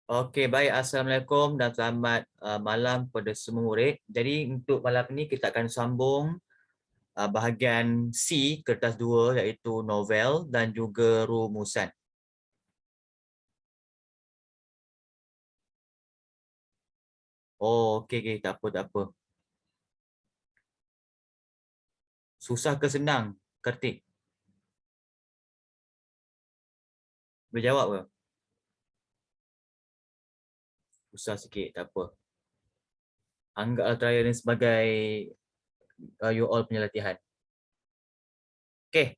Okey, baik. Assalamualaikum dan selamat malam kepada semua murid. Jadi untuk malam ini kita akan sambung bahagian C, kertas 2 iaitu novel dan juga rumusan. Oh, okey, okey. Tak apa, tak apa. Susah ke senang, Kartik? Boleh jawab ke? Susah sikit, tak apa. Anggaplah trial ni sebagai you all punya latihan. Okey.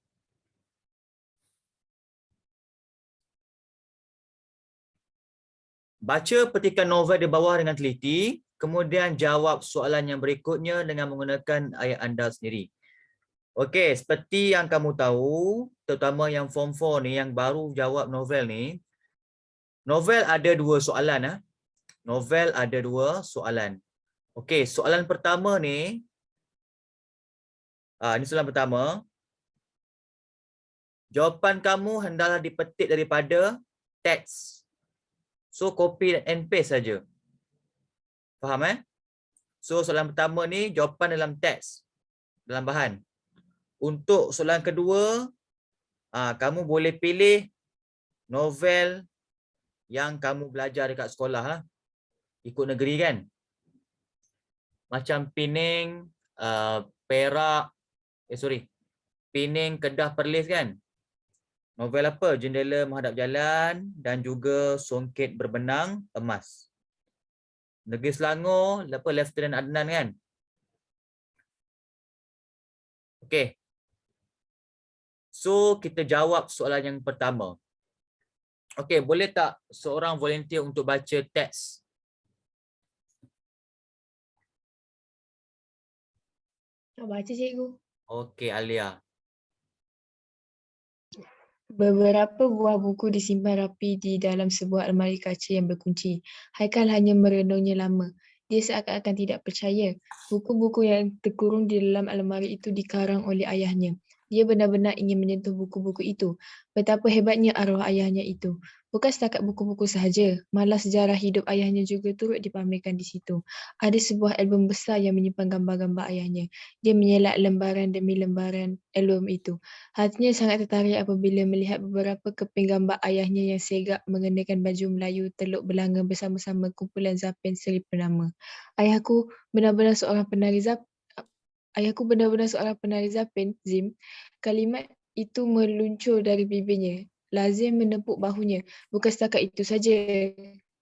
Baca petikan novel di bawah dengan teliti, kemudian jawab soalan yang berikutnya dengan menggunakan ayat anda sendiri. Okey, seperti yang kamu tahu, terutama yang form 4 ni yang baru jawab novel ni, novel ada dua soalan ah. Novel ada dua soalan. Okey, soalan pertama ni ini soalan pertama. Jawapan kamu hendaklah dipetik daripada teks. So copy and paste saja. Faham So soalan pertama ni jawapan dalam teks, dalam bahan. Untuk soalan kedua, kamu boleh pilih novel yang kamu belajar dekat sekolah lah. Ikut negeri kan. Macam Pening, Perak, Pening, Kedah, Perlis kan. Novel apa? Jendela Menghadap Jalan dan juga Songket Berbenang Emas. Negeri Selangor, apa Lieutenant Adnan kan. Okey. So kita jawab soalan yang pertama. Okey, boleh tak seorang volunteer untuk baca teks? Tak baca cikgu. Okey, Alia. Beberapa buah buku disimpan rapi di dalam sebuah almari kaca yang berkunci. Haikal hanya merenungnya lama. Dia seakan-akan tidak percaya. Buku-buku yang terkurung di dalam almari itu dikarang oleh ayahnya. Dia benar-benar ingin menyentuh buku-buku itu. Betapa hebatnya arwah ayahnya itu. Bukan setakat buku-buku sahaja, malah sejarah hidup ayahnya juga turut dipamerkan di situ. Ada sebuah album besar yang menyimpan gambar-gambar ayahnya. Dia menyelak lembaran demi lembaran album itu. Hatinya sangat tertarik apabila melihat beberapa keping gambar ayahnya yang segak mengenakan baju Melayu Teluk Belanga bersama-sama kumpulan Zapen Seri Penama. Ayahku benar-benar seorang penari Zap Ayahku benar-benar seorang penari Zapen, Zim. Kalimat itu meluncur dari bibirnya. Lazim menepuk bahunya. Bukan setakat itu saja,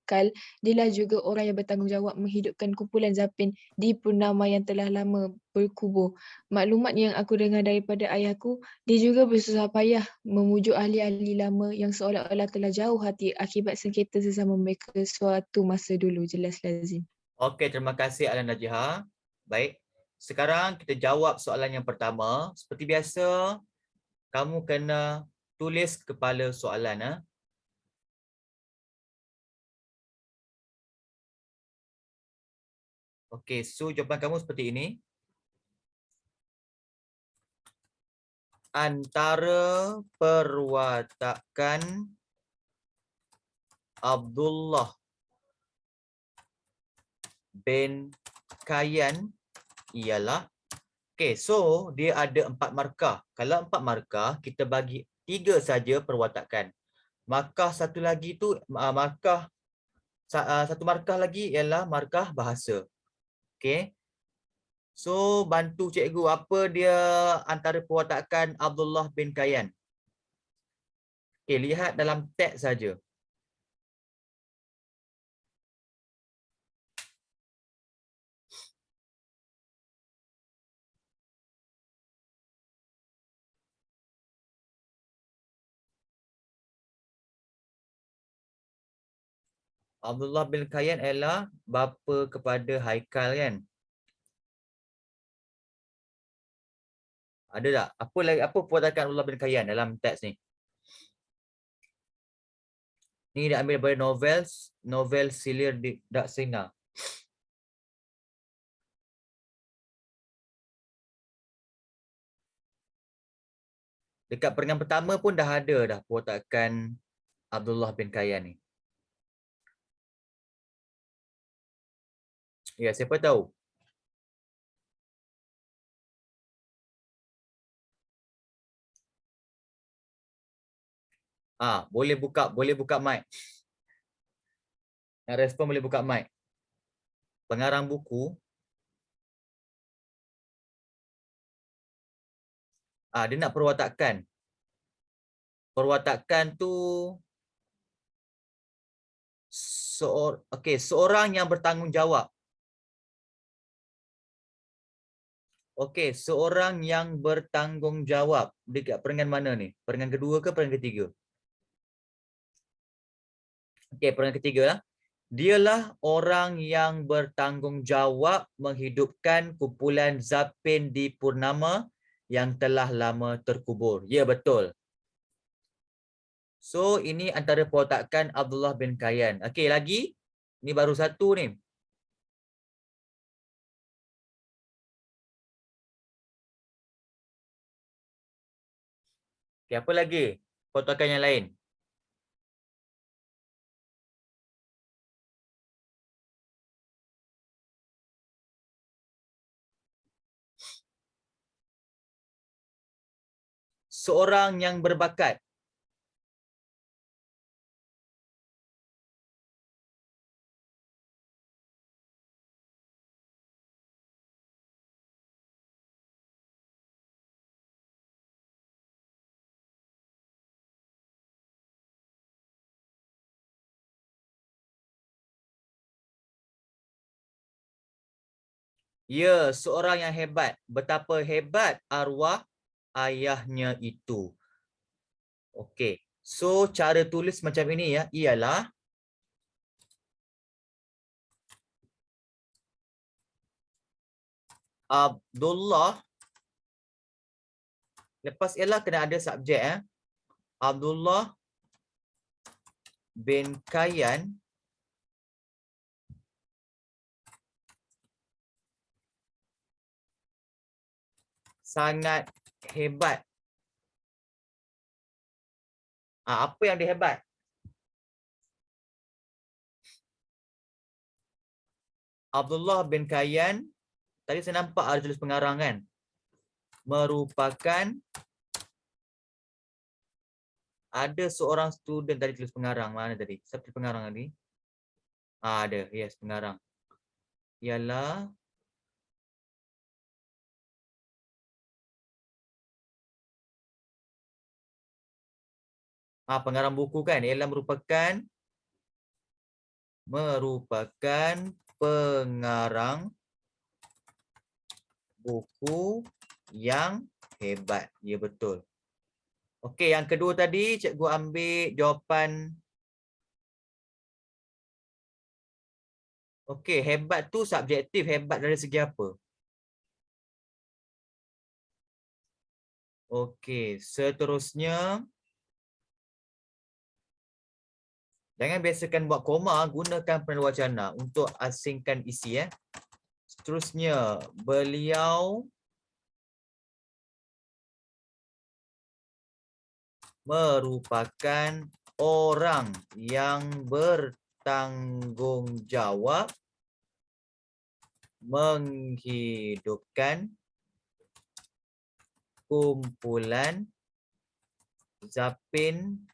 Kal, dialah juga orang yang bertanggungjawab menghidupkan kumpulan Zapin di purnama yang telah lama berkubur. Maklumat yang aku dengar daripada ayahku, dia juga bersusah payah memujuk ahli-ahli lama yang seolah-olah telah jauh hati akibat sengketa sesama mereka suatu masa dulu. Jelas lazim. Okey, terima kasih Alia Najiha. Baik. Sekarang kita jawab soalan yang pertama. Seperti biasa, kamu kena tulis kepala soalan. Okey, so jawapan kamu seperti ini. Antara perwatakan Abdullah bin Kayan ialah, okey, so dia ada 4 markah. Kalau 4 markah, kita bagi 3 saja perwatakan. Markah satu lagi tu satu markah lagi ialah markah bahasa. Okey. So bantu cikgu, apa dia antara perwatakan Abdullah bin Kayan? Okey, lihat dalam teks saja. Abdullah bin Kayan ialah bapa kepada Haikal kan? Ada tak? Apa perwatakan Abdullah bin Kayan dalam teks ni? Ni dia ambil daripada novel Silir Dak Sina. Dekat peringkat pertama pun dah ada dah perwatakan Abdullah bin Kayan ni. Ya, siapa tahu? Boleh buka mic. Yang respon boleh buka mic. Pengarang buku. Dia nak perwatakan. Perwatakan tu seorang yang bertanggungjawab. Okey, seorang yang bertanggungjawab. Dekat perangan mana ni? Perangan kedua ke perangan ketiga? Okey, perangan ketiga lah. Dialah orang yang bertanggungjawab menghidupkan kumpulan Zapin di Purnama yang telah lama terkubur. Ya, betul. So, ini antara perwatakan Abdullah bin Kayyan. Okey, lagi. Ni baru satu ni. Okey, apa lagi? Perwatakan yang lain. Seorang yang berbakat. Ya, seorang yang hebat. Betapa hebat arwah ayahnya itu. Okey. So, cara tulis macam ini ya, ialah Abdullah. Lepas ialah kena ada subjek Abdullah bin Kayyan sangat hebat. Apa yang dia hebat? Abdullah bin Kayyan, tadi saya nampak ada tulis pengarang kan? Merupakan, ada seorang student tadi tulis pengarang. Mana tadi? Siapa tulis pengarang tadi? Ada, yes, pengarang. Ialah pengarang buku kan? Ialah merupakan pengarang buku yang hebat. Ya, betul. Okey, yang kedua tadi cikgu ambil jawapan. Okey, hebat tu subjektif. Hebat dari segi apa? Okey, seterusnya. Jangan biasakan buat koma, gunakan penanda wacana untuk asingkan isi Seterusnya, beliau merupakan orang yang bertanggungjawab menghidupkan kumpulan Zapin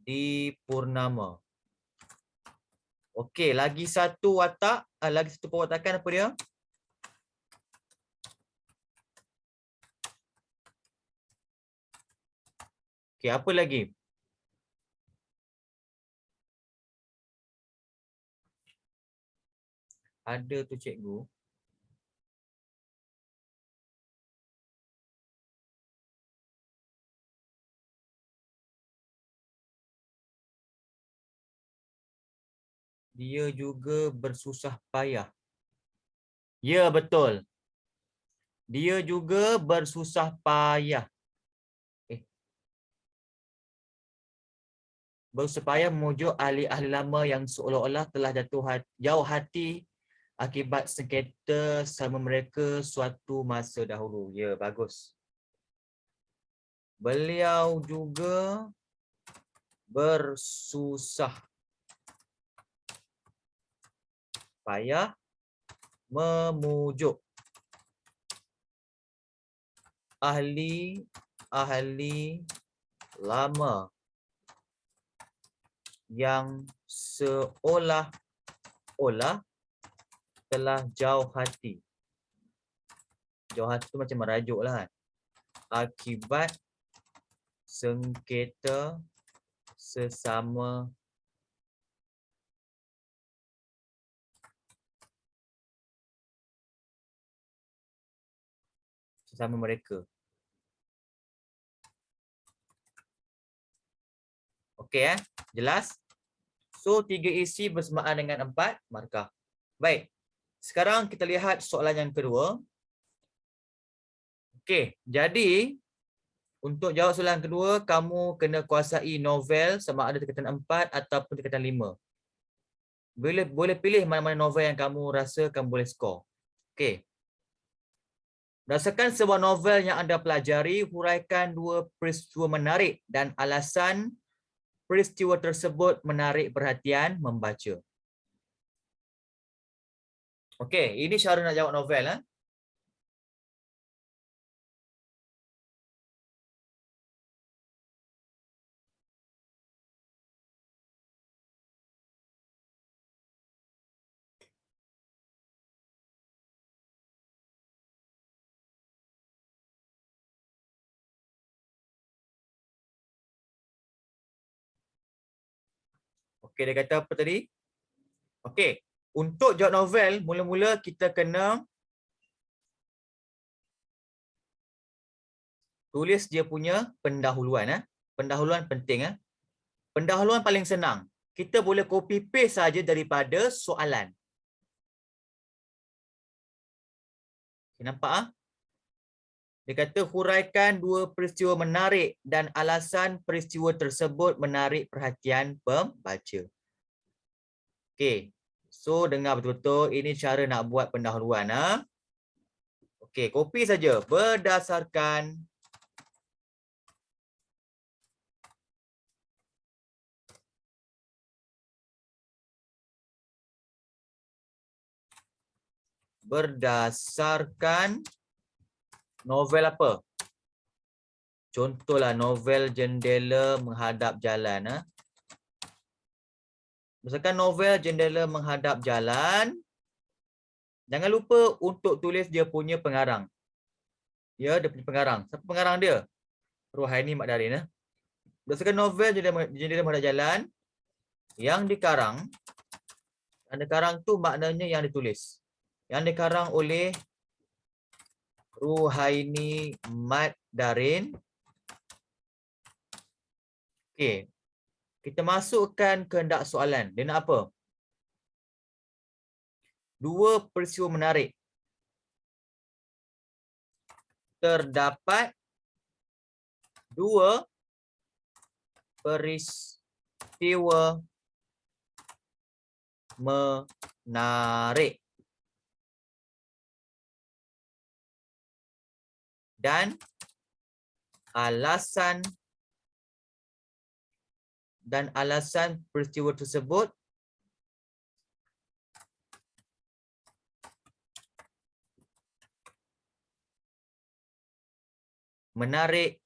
di Purnama. Okey, lagi satu watak, lagi satu perwatakan apa dia? Okey, apa lagi? Ada tu cikgu. Dia juga bersusah payah. Ya, betul. Dia juga bersusah payah. Bersusah payah memujuk ahli-ahli lama yang seolah-olah telah jauh hati akibat sengketa sama mereka suatu masa dahulu. Ya, bagus. Beliau juga bersusah payah Memujuk. Ahli lama yang seolah-olah telah jauh hati. Jauh hati tu macam merajuk lah kan. Akibat sengketa sesama mereka. Okey jelas? So 3 isi bersamaan dengan 4 markah. Baik. Sekarang kita lihat soalan yang kedua. Okey, jadi untuk jawab soalan kedua, kamu kena kuasai novel sama ada tingkatan 4 ataupun tingkatan 5. Boleh pilih mana-mana novel yang kamu rasa kamu boleh skor. Okey. Berdasarkan sebuah novel yang anda pelajari, huraikan 2 peristiwa menarik dan alasan peristiwa tersebut menarik perhatian membaca. Okey, ini cara nak jawab novel. Okey, dia kata apa tadi? Okey, untuk jawab novel, mula-mula kita kena tulis dia punya pendahuluan. Pendahuluan penting. Pendahuluan paling senang. Kita boleh copy paste saja daripada soalan. Okay, nampak? Dia kata huraikan 2 peristiwa menarik dan alasan peristiwa tersebut menarik perhatian pembaca. Okey. So dengar betul-betul, ini cara nak buat pendahuluan. Okey, copy saja. Berdasarkan novel apa? Contohlah novel Jendela Menghadap Jalan. Berdasarkan novel Jendela Menghadap Jalan, jangan lupa untuk tulis dia punya pengarang. Ya, dia punya pengarang. Siapa pengarang dia? Ruhaini Makdarin. Berdasarkan novel Jendela Menghadap Jalan, yang dikarang, tu maknanya yang ditulis. Yang dikarang oleh Ruhaini Makdarin. Okey. Kita masukkan kehendak soalan. Dia nak apa? 2 peristiwa menarik. Terdapat 2 peristiwa menarik. Dan alasan peristiwa tersebut menarik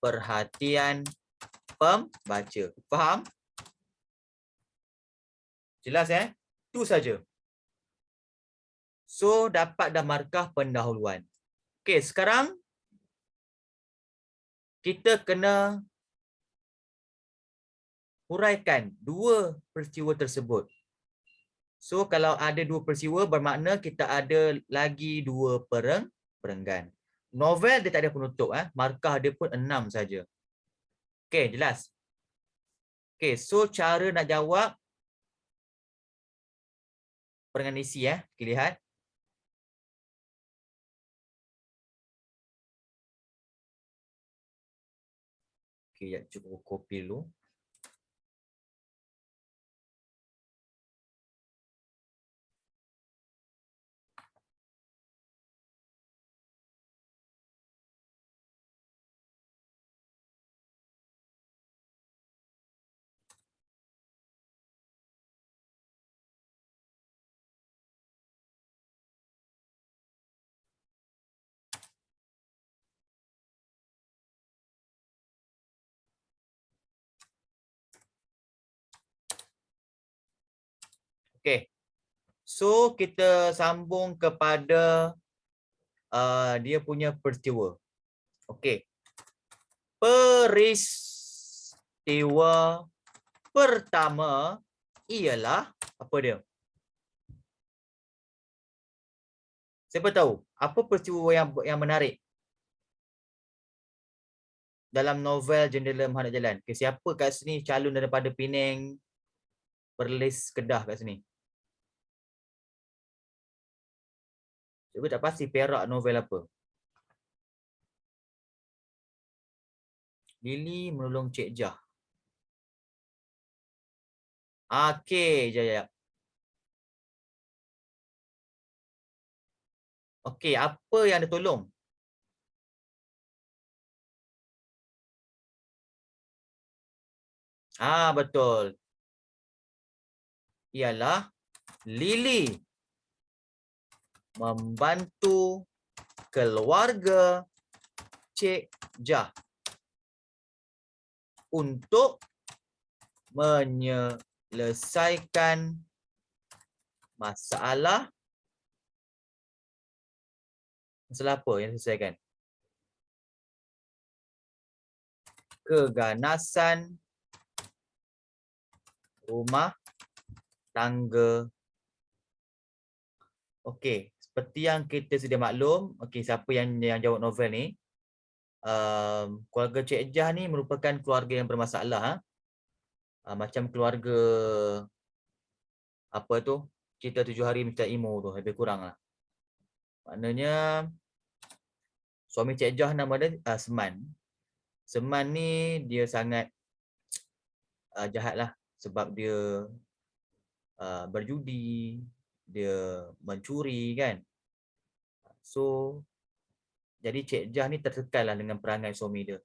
perhatian pembaca. Faham? Jelas Itu saja. So dapat dah markah pendahuluan. Okey, sekarang kita kena huraikan 2 peristiwa tersebut. So kalau ada 2 peristiwa bermakna kita ada lagi 2 perenggan. Novel dia tak ada penutup. Markah dia pun 6 saja. Okey, jelas? Okey, so cara nak jawab perenggan isi kita lihat. Okey, cuba copy dulu. Okey. So kita sambung kepada dia punya peristiwa. Okey. Peristiwa pertama ialah apa dia? Siapa tahu? Apa peristiwa yang menarik dalam novel Jendela Menghadap Jalan? Okay, siapa kat sini calon daripada Penang, Perlis, Kedah kat sini? Cuba tak pasti Perak novel apa? Lily menolong Cik Jah. Okey, jap. Okey, apa yang dia tolong? Betul. Ialah Lily membantu keluarga Cik Jah untuk menyelesaikan masalah apa yang diselesaikan? Keganasan rumah tangga. Okey, seperti yang kita sedia maklum, okey, siapa yang jawab novel ni? Keluarga Cik Jah ni merupakan keluarga yang bermasalah. Macam keluarga apa tu? Cerita 7 hari minta imo tu, lebih kurang lah. Maknanya suami Cik Jah nama dia Seman. Seman ni dia sangat jahat lah sebab dia berjudi, dia mencuri kan. So jadi Cik Jah ni tertekan lah dengan perangai suami dia.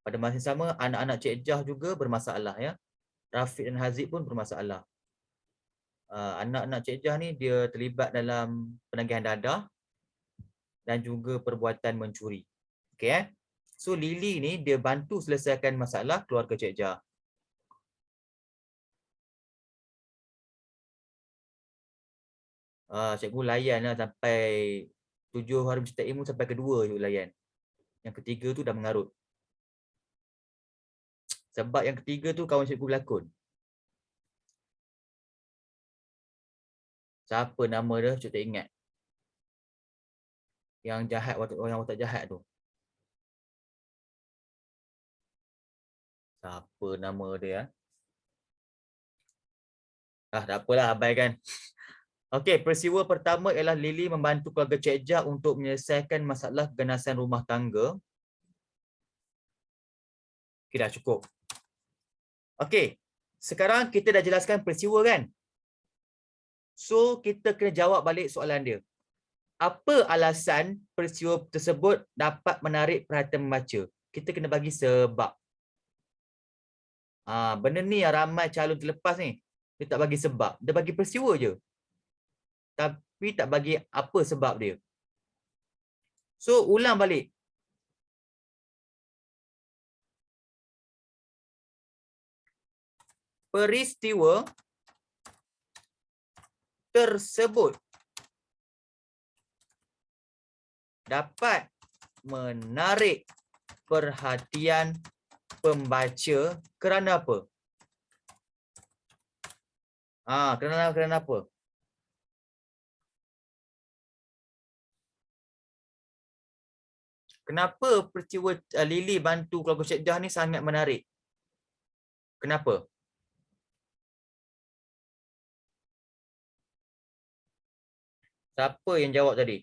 Pada masa yang sama anak-anak Cik Jah juga bermasalah ya. Rafiq dan Haziq pun bermasalah. Anak-anak Cik Jah ni dia terlibat dalam penagihan dadah dan juga perbuatan mencuri. Okey So Lily ni dia bantu selesaikan masalah keluarga Cik Jah. Cikgu layan lah sampai 7 hari mencetak ilmu sampai kedua cikgu layan. Yang ketiga tu dah mengarut. Sebab yang ketiga tu kawan cikgu berlakon. Siapa nama dia? Cikgu tak ingat. Yang jahat, orang watak jahat tu. Siapa nama dia? Tak apalah, abaikan. Okey, peristiwa pertama ialah Lily membantu keluarga Cik Jah untuk menyelesaikan masalah keganasan rumah tangga. Okey, dah cukup. Okey, sekarang kita dah jelaskan peristiwa kan? So, kita kena jawab balik soalan dia. Apa alasan peristiwa tersebut dapat menarik perhatian membaca? Kita kena bagi sebab. Benda ni yang ramai calon terlepas ni. Dia tak bagi sebab. Dia bagi peristiwa je. Tapi tak bagi apa sebab dia. So, ulang balik. Peristiwa tersebut dapat menarik perhatian pembaca kerana apa? Kerana apa? Kenapa peristiwa Lily bantu keluarga Cik Jah ni sangat menarik? Kenapa? Siapa yang jawab tadi?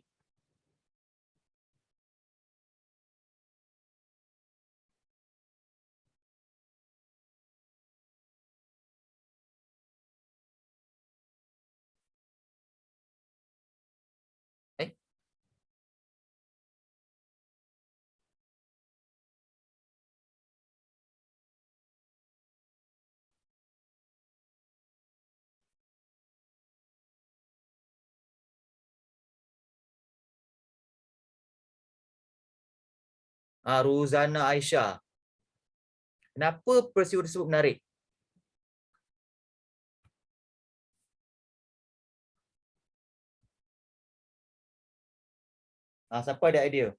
Ruzana Aisyah. Kenapa peristiwa tersebut menarik? Siapa ada idea?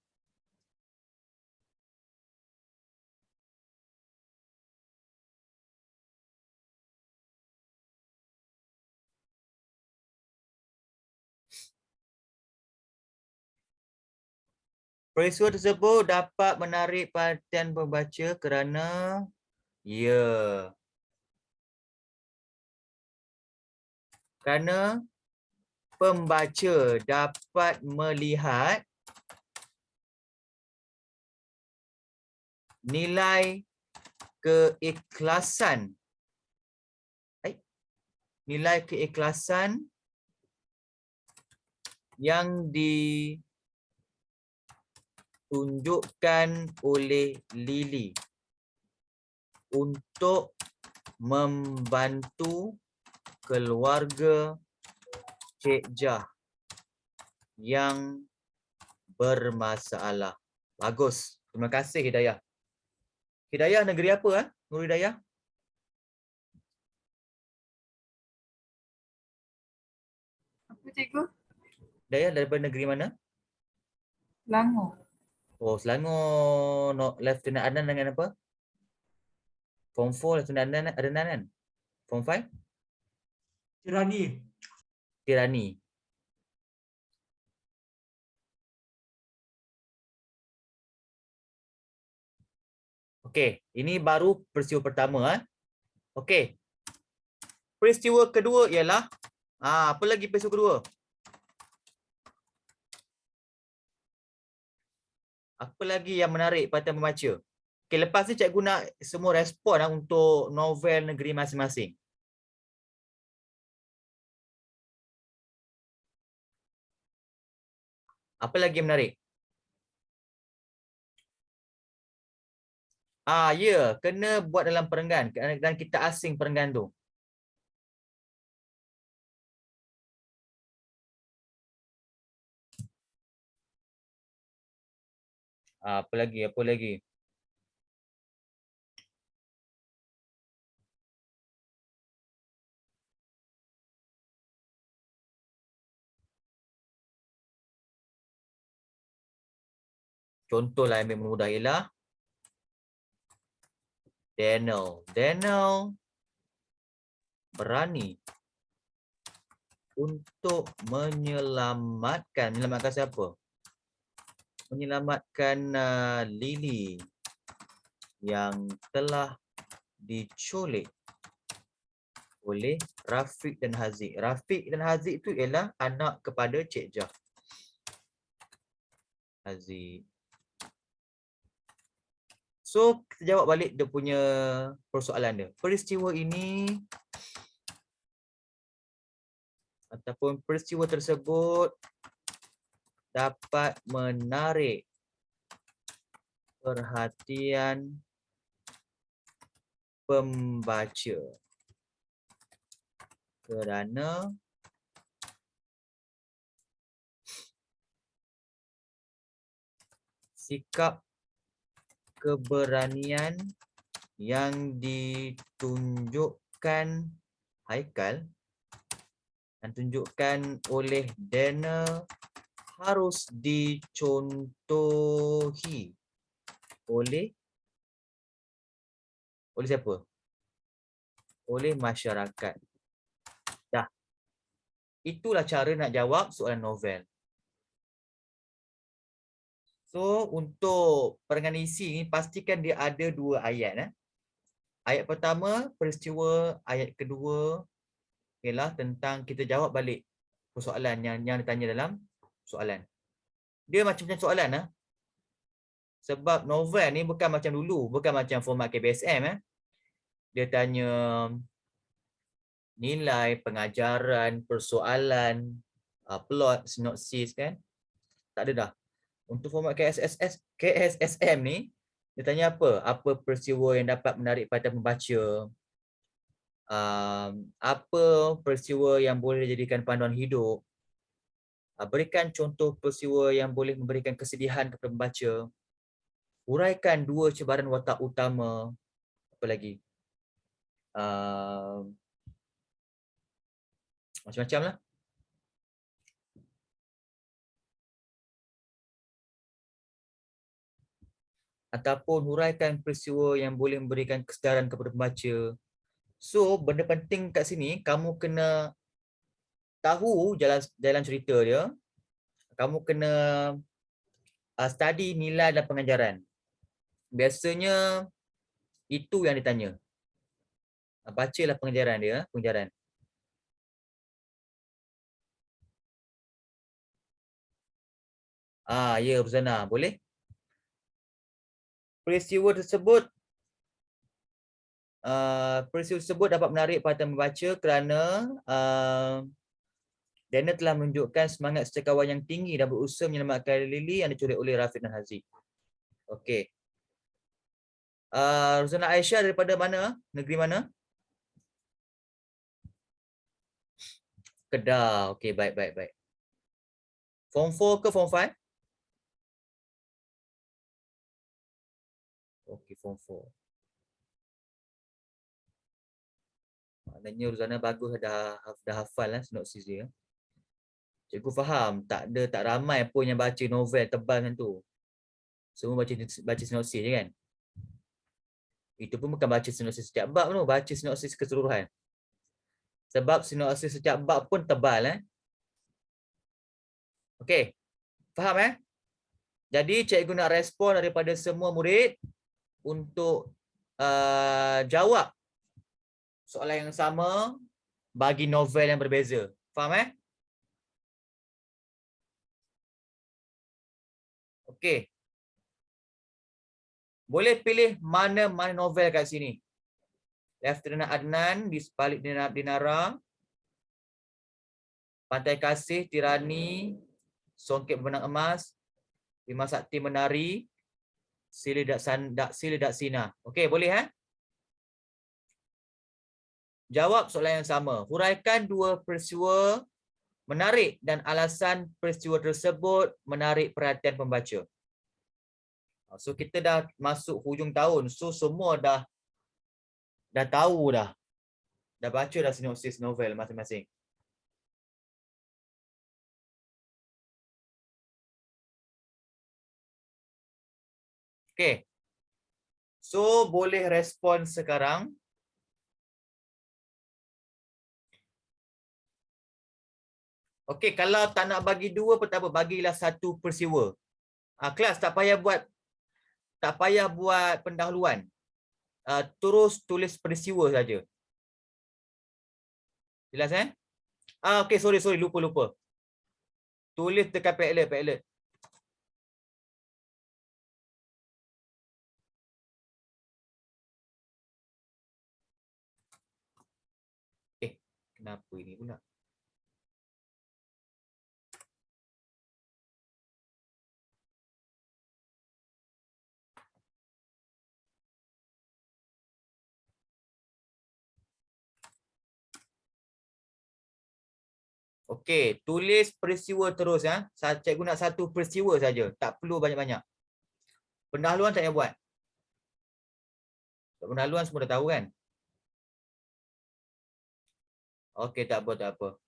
Peristiwa tersebut dapat menarik perhatian pembaca kerana kerana pembaca dapat melihat nilai keikhlasan yang ditunjukkan oleh Lily untuk membantu keluarga Cik Jah yang bermasalah. Bagus. Terima kasih Hidayah. Hidayah negeri apa? Nur Hidayah? Apa cikgu? Hidayah daripada negeri mana? Selangor. Oh, Selangor. No, Lieutenant Adnan dengan apa? Form 4 Lieutenant Adnan kan? Form 5? Tirani. Tirani. Okey, ini baru peristiwa pertama. Okey. Peristiwa kedua ialah apa lagi peristiwa kedua? Apa lagi yang menarik perhatian pembaca? Okey, lepas ni cikgu nak semua respon untuk novel negeri masing-masing. Apa lagi yang menarik? Ya, kena buat dalam perenggan dan kita asing perenggan tu. Apa lagi? Apa lagi? Contohlah yang lebih mudah ialah Daniel berani untuk menyelamatkan siapa? Menyelamatkan Lily yang telah diculik oleh Rafiq dan Haziq. Rafiq dan Haziq itu ialah anak kepada Cik Jah. Haziq. So, kita jawab balik dia punya persoalan dia. Peristiwa ini ataupun peristiwa tersebut dapat menarik perhatian pembaca kerana sikap keberanian yang ditunjukkan Haikal dan tunjukkan oleh Daniel harus dicontohi oleh siapa? Oleh masyarakat. Dah. Itulah cara nak jawab soalan novel. So, untuk perenggan isi ni pastikan dia ada 2 ayat. Ayat pertama peristiwa, ayat kedua ialah tentang kita jawab balik persoalan yang ditanya dalam soalan. Dia macam-macam soalan. Sebab novel ni bukan macam dulu, bukan macam format KBSM. Dia tanya nilai, pengajaran, persoalan, plot, sinopsis kan. Tak ada dah. Untuk format KSSM ni, dia tanya apa? Apa peristiwa yang dapat menarik perhatian pembaca? Apa peristiwa yang boleh dijadikan panduan hidup? Berikan contoh peristiwa yang boleh memberikan kesedihan kepada pembaca. Uraikan 2 cabaran watak utama. Apa lagi? Macam-macam lah. ataupun huraikan peristiwa yang boleh memberikan kesedaran kepada pembaca. So, benda penting kat sini, kamu kena tahu jalan cerita dia. Kamu kena study nilai dan pengajaran. Biasanya itu yang ditanya. Bacalah pengajaran dia, pengajaran. Ya, Ruzana, boleh? Peristiwa tersebut dapat menarik perhatian membaca kerana Daniel telah menunjukkan semangat sejakawan yang tinggi dan berusaha menyelamatkan Lily yang diculik oleh Rafiq dan Haziq. Okey. Ruzana Aisyah daripada mana? Negeri mana? Kedah. Okey, baik. Form 4 ke Form 5? Okey, Form 4. Maknanya Ruzana bagus dah hafal lah sinopsis dia. Cikgu faham, tak ramai pun yang baca novel tebal macam tu. Semua baca sinopsis je kan? Itu pun bukan baca sinopsis setiap bab tu, baca sinopsis keseluruhan. Sebab sinopsis setiap bab pun tebal Okey. Faham Jadi cikgu nak respon daripada semua murid untuk jawab soalan yang sama bagi novel yang berbeza. Faham Okey. Boleh pilih mana-mana novel kat sini. Lieutenant Adnan di Sebalik Dinara, Pantai Kasih, Tirani, Songket Benang Emas, Bima Sakti Menari, Sili Dak Sina. Okey, boleh Jawab soalan yang sama. Huraikan dua peristiwa menarik dan alasan peristiwa tersebut menarik perhatian pembaca. So kita dah masuk hujung tahun. So semua dah tahu dah. Dah baca dah sinopsis novel masing-masing. Okey. So boleh respon sekarang. Okey, kalau tak nak bagi dua pun tak apa, bagilah satu peristiwa. Kelas tak payah buat pendahuluan. Terus tulis peristiwa saja. Jelas okey, sorry, lupa. Tulis dekat Padlet. Kenapa ini pula? Okey, tulis peristiwa terus Cikgu nak satu peristiwa saja, tak perlu banyak-banyak. Pendahuluan tak payah buat. Pendahuluan semua dah tahu kan? Okey, tak apa.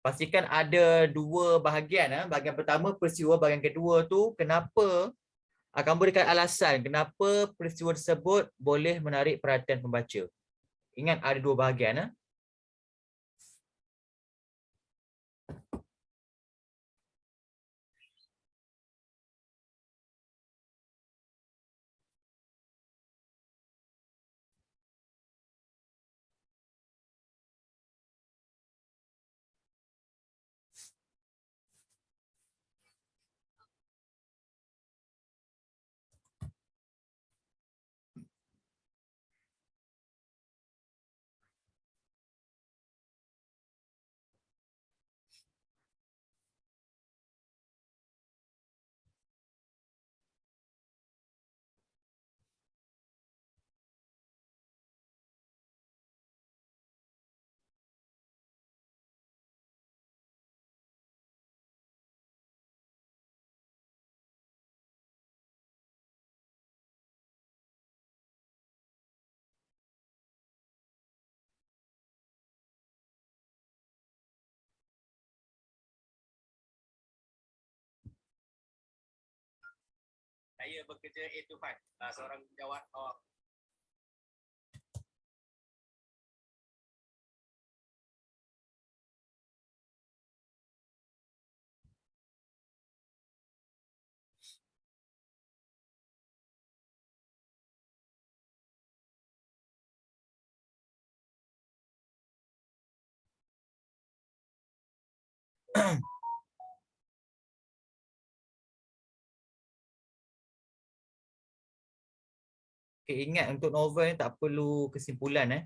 Pastikan ada dua bahagian. Bahagian pertama peristiwa, bahagian kedua tu kenapa, akan berikan alasan kenapa peristiwa tersebut boleh menarik perhatian pembaca. Ingat ada dua bahagian. Saya bekerja 8 to 5. Seorang jawab. Okay, ingat untuk novel ni tak perlu kesimpulan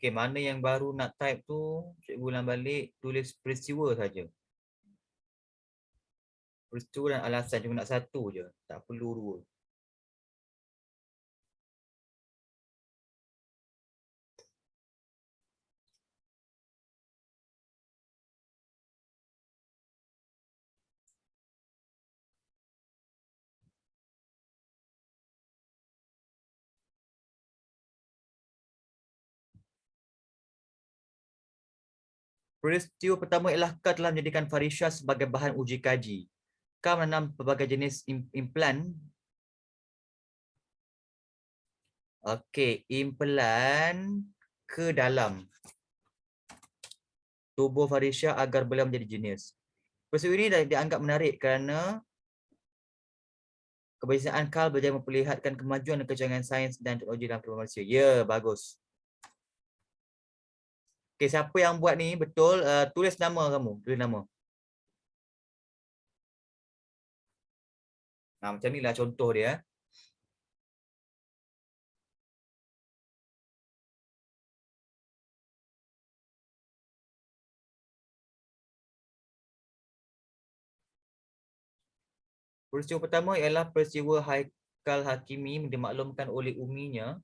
Okay, mana yang baru nak type tu, cikgu ulang balik, tulis peristiwa saja. Peristiwa dan alasan, cuma nak satu je, tak perlu dua. Peristiwa pertama ialah Kau telah menjadikan Farisha sebagai bahan uji kaji. Kau menanam pelbagai jenis implan. Okey, implan ke dalam tubuh Farisha agar beliau menjadi jenis. Peristiwa ini dianggap menarik kerana kebiasaan Carl berjaya memperlihatkan kemajuan dan kecanggihan sains dan teknologi dalam kehidupan manusia. Ya, bagus. Okey, siapa yang buat ni betul, tulis nama kamu, tulis nama. Nah, macam inilah contoh dia. Peristiwa pertama ialah peristiwa Haikal Hakimi dimaklumkan oleh uminya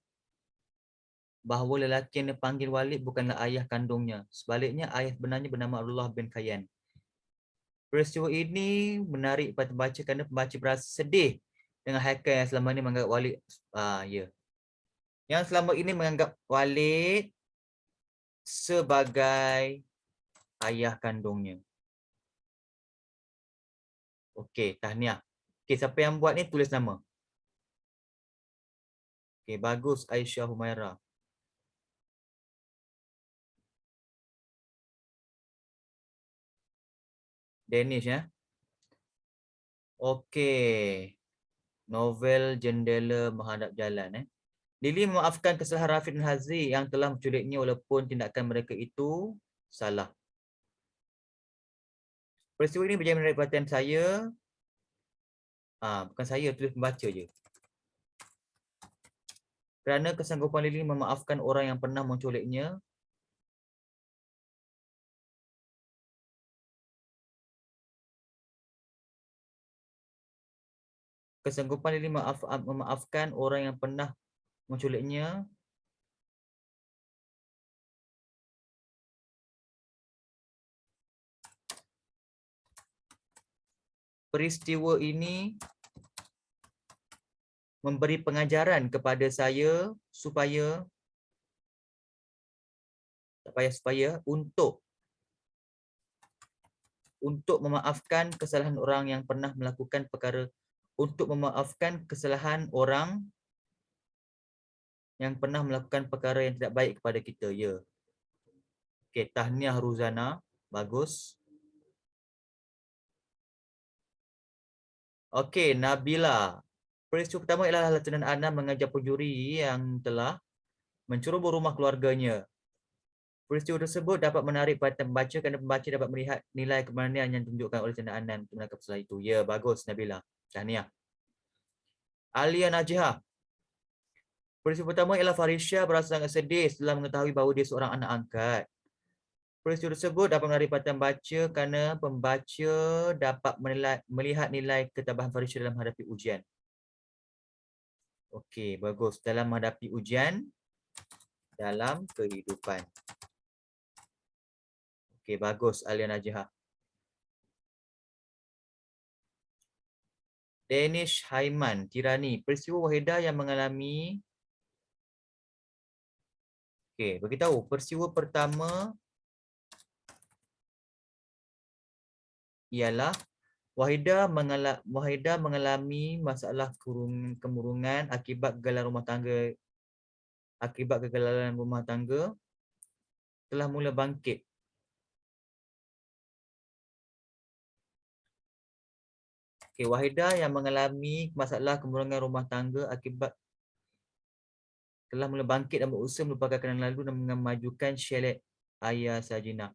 bahawa lelaki yang dipanggil Walid bukanlah ayah kandungnya. Sebaliknya, ayah sebenarnya bernama Abdullah bin Khayyan. Peristiwa ini menarik pada pembaca kerana pembaca berasa sedih dengan Haikal yang selama ini menganggap Walid yang selama ini menganggap Walid sebagai ayah kandungnya. Okey, tahniah. Okey, siapa yang buat ni tulis nama. Okey, bagus Aisyah Humaira. Danish ya. Okey. Novel Jendela Menghadap Jalan Lily memaafkan kesalahan Rafiq dan Hazri yang telah menculiknya walaupun tindakan mereka itu salah. Peristiwa ini berjaya menarik perhatian saya. Bukan saya, tulis pembaca je. Kerana kesanggupan Lily memaafkan orang yang pernah menculiknya. Kesanggupan Lily memaafkan orang yang pernah menculiknya. Peristiwa ini memberi pengajaran kepada saya supaya untuk memaafkan kesalahan orang yang pernah melakukan perkara, untuk memaafkan kesalahan orang yang pernah melakukan perkara yang tidak baik kepada kita. Ya. Okey, tahniah Ruzana. Bagus. Okey, Nabila. Peristiwa pertama ialah Lieutenant Anam mengajar penjuri yang telah menceroboh rumah keluarganya. Peristiwa tersebut dapat menarik perhatian pembaca kerana pembaca dapat melihat nilai keberanian yang ditunjukkan oleh Lieutenant Anam untuk menangkap pesalah itu. Ya, bagus Nabila. Tahniah. Alia Najihah. Peristiwa pertama ialah Farisha berasa sangat sedih setelah mengetahui bahawa dia seorang anak angkat. Peristiwa tersebut dapat menarik perhatian pembaca kerana pembaca dapat melihat nilai ketabahan Farisha dalam menghadapi ujian. Okey, bagus. Dalam menghadapi ujian dalam kehidupan. Okey, bagus Alia Najihah. Danish Haiman, Tirani. Peristiwa Wahidah yang mengalami. Okey, beritahu. Peristiwa pertama ialah Wahidah mengalami masalah kemurungan akibat kegagalan rumah tangga telah mula bangkit. Okey, Wahidah yang mengalami masalah kemurungan rumah tangga akibat telah mula bangkit dan berusaha melupakan kenangan lalu dan memajukan syariat ayah Sajina.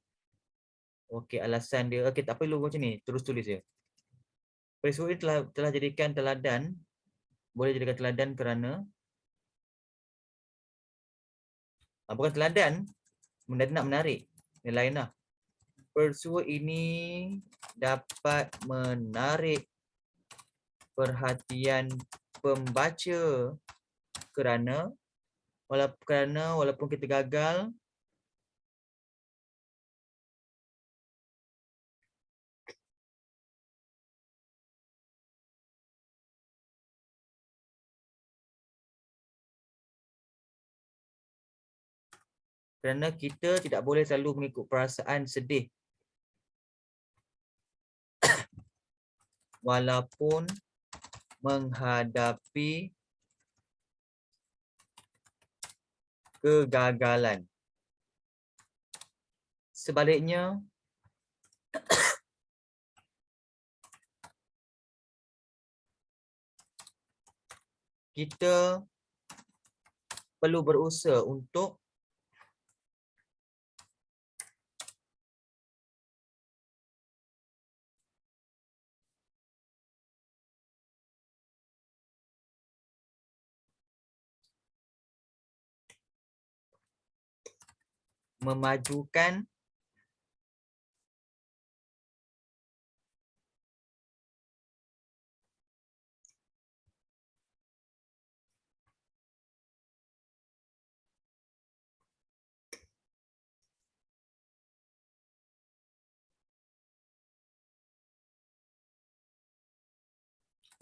Okey, alasan dia. Okey, tak perlu macam ni. Terus tulis je. Peristiwa ini telah jadikan teladan. Boleh jadikan teladan kerana bukan teladan, nak menarik. Yang lain lah. Peristiwa ini dapat menarik perhatian pembaca kerana walaupun kita gagal, kerana kita tidak boleh selalu mengikut perasaan sedih walaupun menghadapi kegagalan. Sebaliknya, kita perlu berusaha untuk memajukan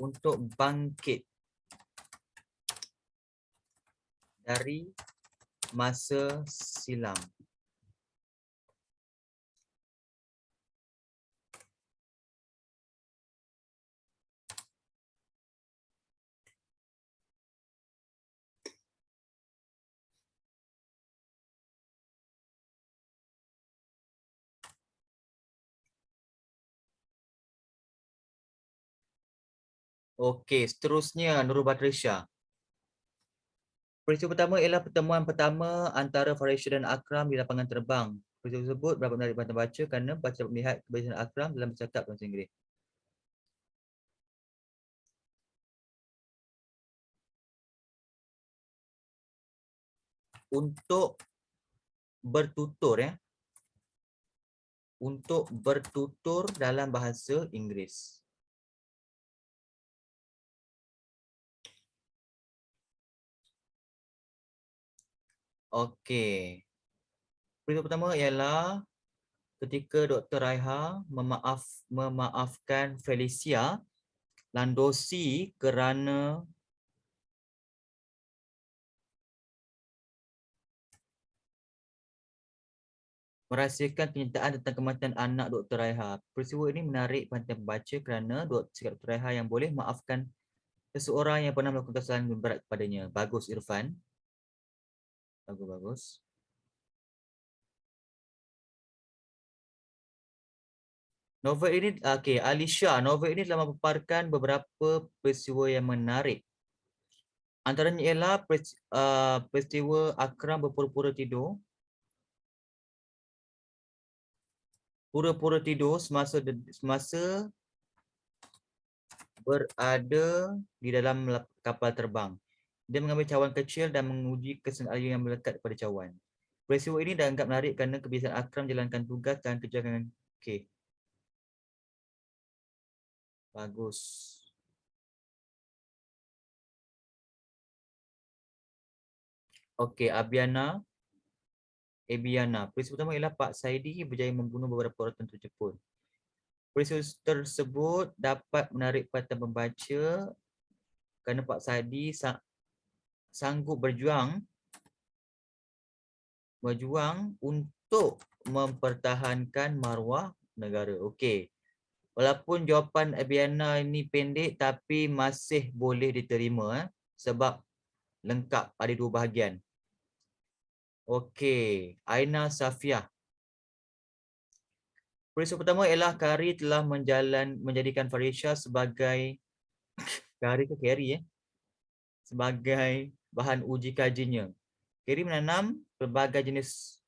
untuk bangkit dari masa silam. Okey, seterusnya Nurul Batrisha. Peristiwa pertama ialah pertemuan pertama antara Farisha dan Akram di lapangan terbang. Peristiwa tersebut dapat menarik perhatian baca kerana baca dapat melihat kebiasaan Akram dalam bercakap bahasa Inggeris. Untuk bertutur untuk bertutur dalam bahasa Inggeris. Okey. Peristiwa pertama ialah ketika Dr. Raiha memaafkan Felicia Landosi kerana merahsiakan kenyataan tentang kematian anak Dr. Raiha. Peristiwa ini menarik perhatian pembaca kerana sikap Dr. Raiha yang boleh maafkan seseorang yang pernah melakukan kesalahan berat kepadanya. Bagus Irfan. Bagus. Novel ini, okey, Alisha, novel ini telah memaparkan beberapa peristiwa yang menarik. Antaranya ialah peristiwa Akram berpura-pura tidur. Pura-pura tidur semasa berada di dalam kapal terbang. Dia mengambil cawan kecil dan menguji kesan air yang melekat pada cawan. Peristiwa ini dianggap menarik kerana kebiasaan Akram jalankan tugas dan kerja dengan okey. Bagus. Okey, Abiana. Peristiwa pertama ialah Pak Saidi berjaya membunuh beberapa orang tentera Jepun. Peristiwa tersebut dapat menarik perhatian pembaca kerana Pak Saidi sanggup berjuang untuk mempertahankan maruah negara. Okey. Walaupun jawapan Abiana ini pendek tapi masih boleh diterima sebab lengkap, ada 2 bahagian. Okey, Aina Safiah. Peristiwa pertama ialah Kari telah menjadikan Farisha sebagai Kari ke Carry sebagai bahan uji kajinya. Carry menanam pelbagai jenis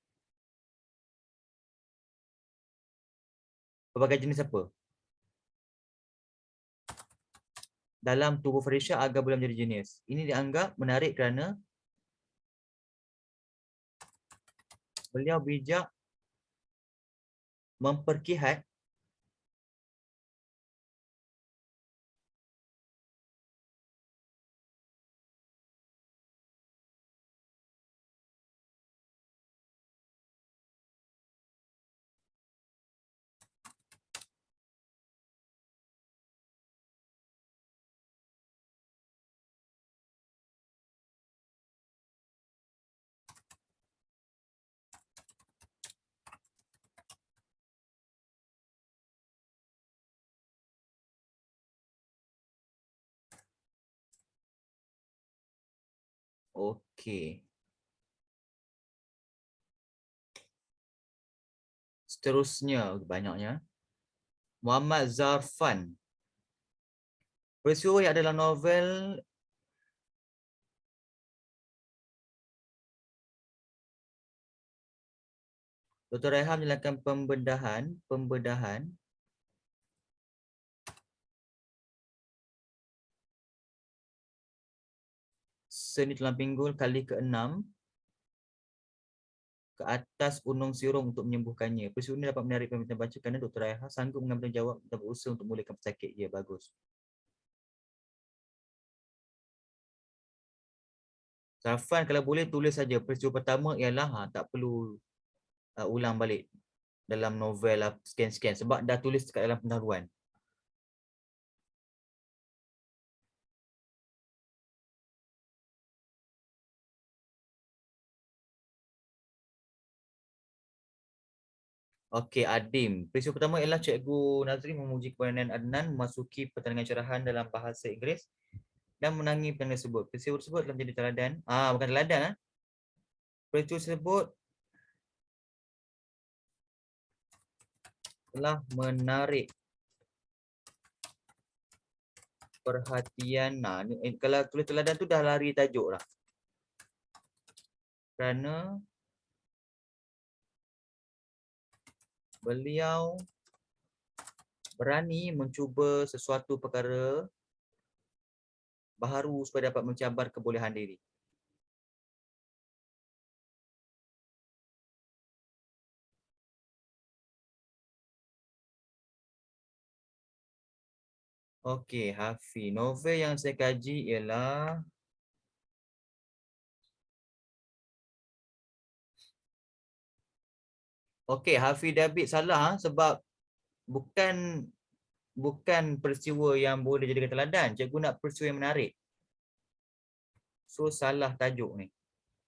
apa? Dalam tubuh Farisha agar boleh menjadi jenis. Ini dianggap menarik kerana beliau bijak memperkihat okey. Seterusnya, banyaknya. Muhammad Zarfan. Peristiwa yang adalah novel Dr. Rehan menjalankan pembedahan seni tulang pinggul kali ke-6 ke atas Gunung Sirong untuk menyembuhkannya. Peristiwa ini dapat menarik perhatian baca kerana Dr. Rehan sanggup mengambil tanggungjawab dan berusaha untuk memulihkan pesakit. Ya, bagus. Safan kalau boleh tulis saja peristiwa pertama ialah tak perlu ulang balik dalam novel scan sebab dah tulis kat dalam pendahuluan. Okey, Adim. Peristiwa pertama ialah Cikgu Nazri memuji kepandaian Adnan memasuki pertandingan cerahan dalam bahasa Inggeris dan menangi pertandingan tersebut. Peristiwa tersebut telah menjadi teladan. Bukan teladan. Peristiwa tersebut telah menarik perhatian. Kalau tulis teladan tu dah lari tajuk lah. Kerana beliau berani mencuba sesuatu perkara baharu supaya dapat mencabar kebolehan diri. Okey, Hafi. Novel yang saya kaji ialah okey, Hafi David salah sebab bukan peristiwa yang boleh jadikan teladan. Cikgu nak peristiwa yang menarik. So salah tajuk ni.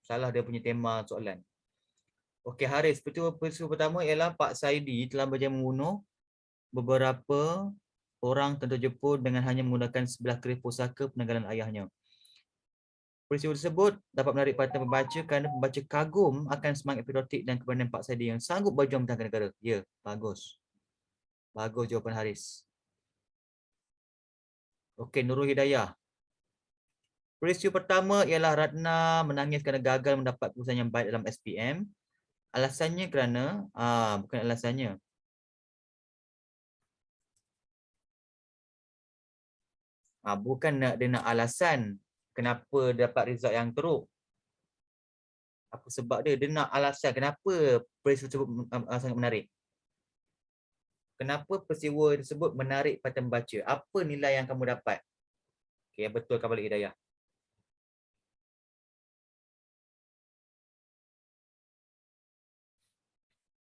Salah dia punya tema soalan. Okey, Haris, peristiwa pertama ialah Pak Saidi telah berjaya membunuh beberapa orang tentera Jepun dengan hanya menggunakan sebelah keris pusaka penanggalan ayahnya. Peristiwa tersebut dapat menarik perhatian pembaca kerana pembaca kagum akan semangat patriotik dan kepandaian Pak Saidi yang sanggup berjuang mempertahankan negara. Ya, bagus. Bagus jawapan Haris. Okey, Nurul Hidayah. Peristiwa pertama ialah Ratna menangis kerana gagal mendapat keputusan yang baik dalam SPM. Alasannya kerana, bukan alasannya. Bukan dia nak alasan kenapa dapat result yang teruk. Apa sebab dia? Dia nak alasan kenapa peristiwa tersebut sangat menarik. Kenapa peristiwa tersebut menarik perhatian pembaca? Apa nilai yang kamu dapat? Okey, betulkan balik Hidayah.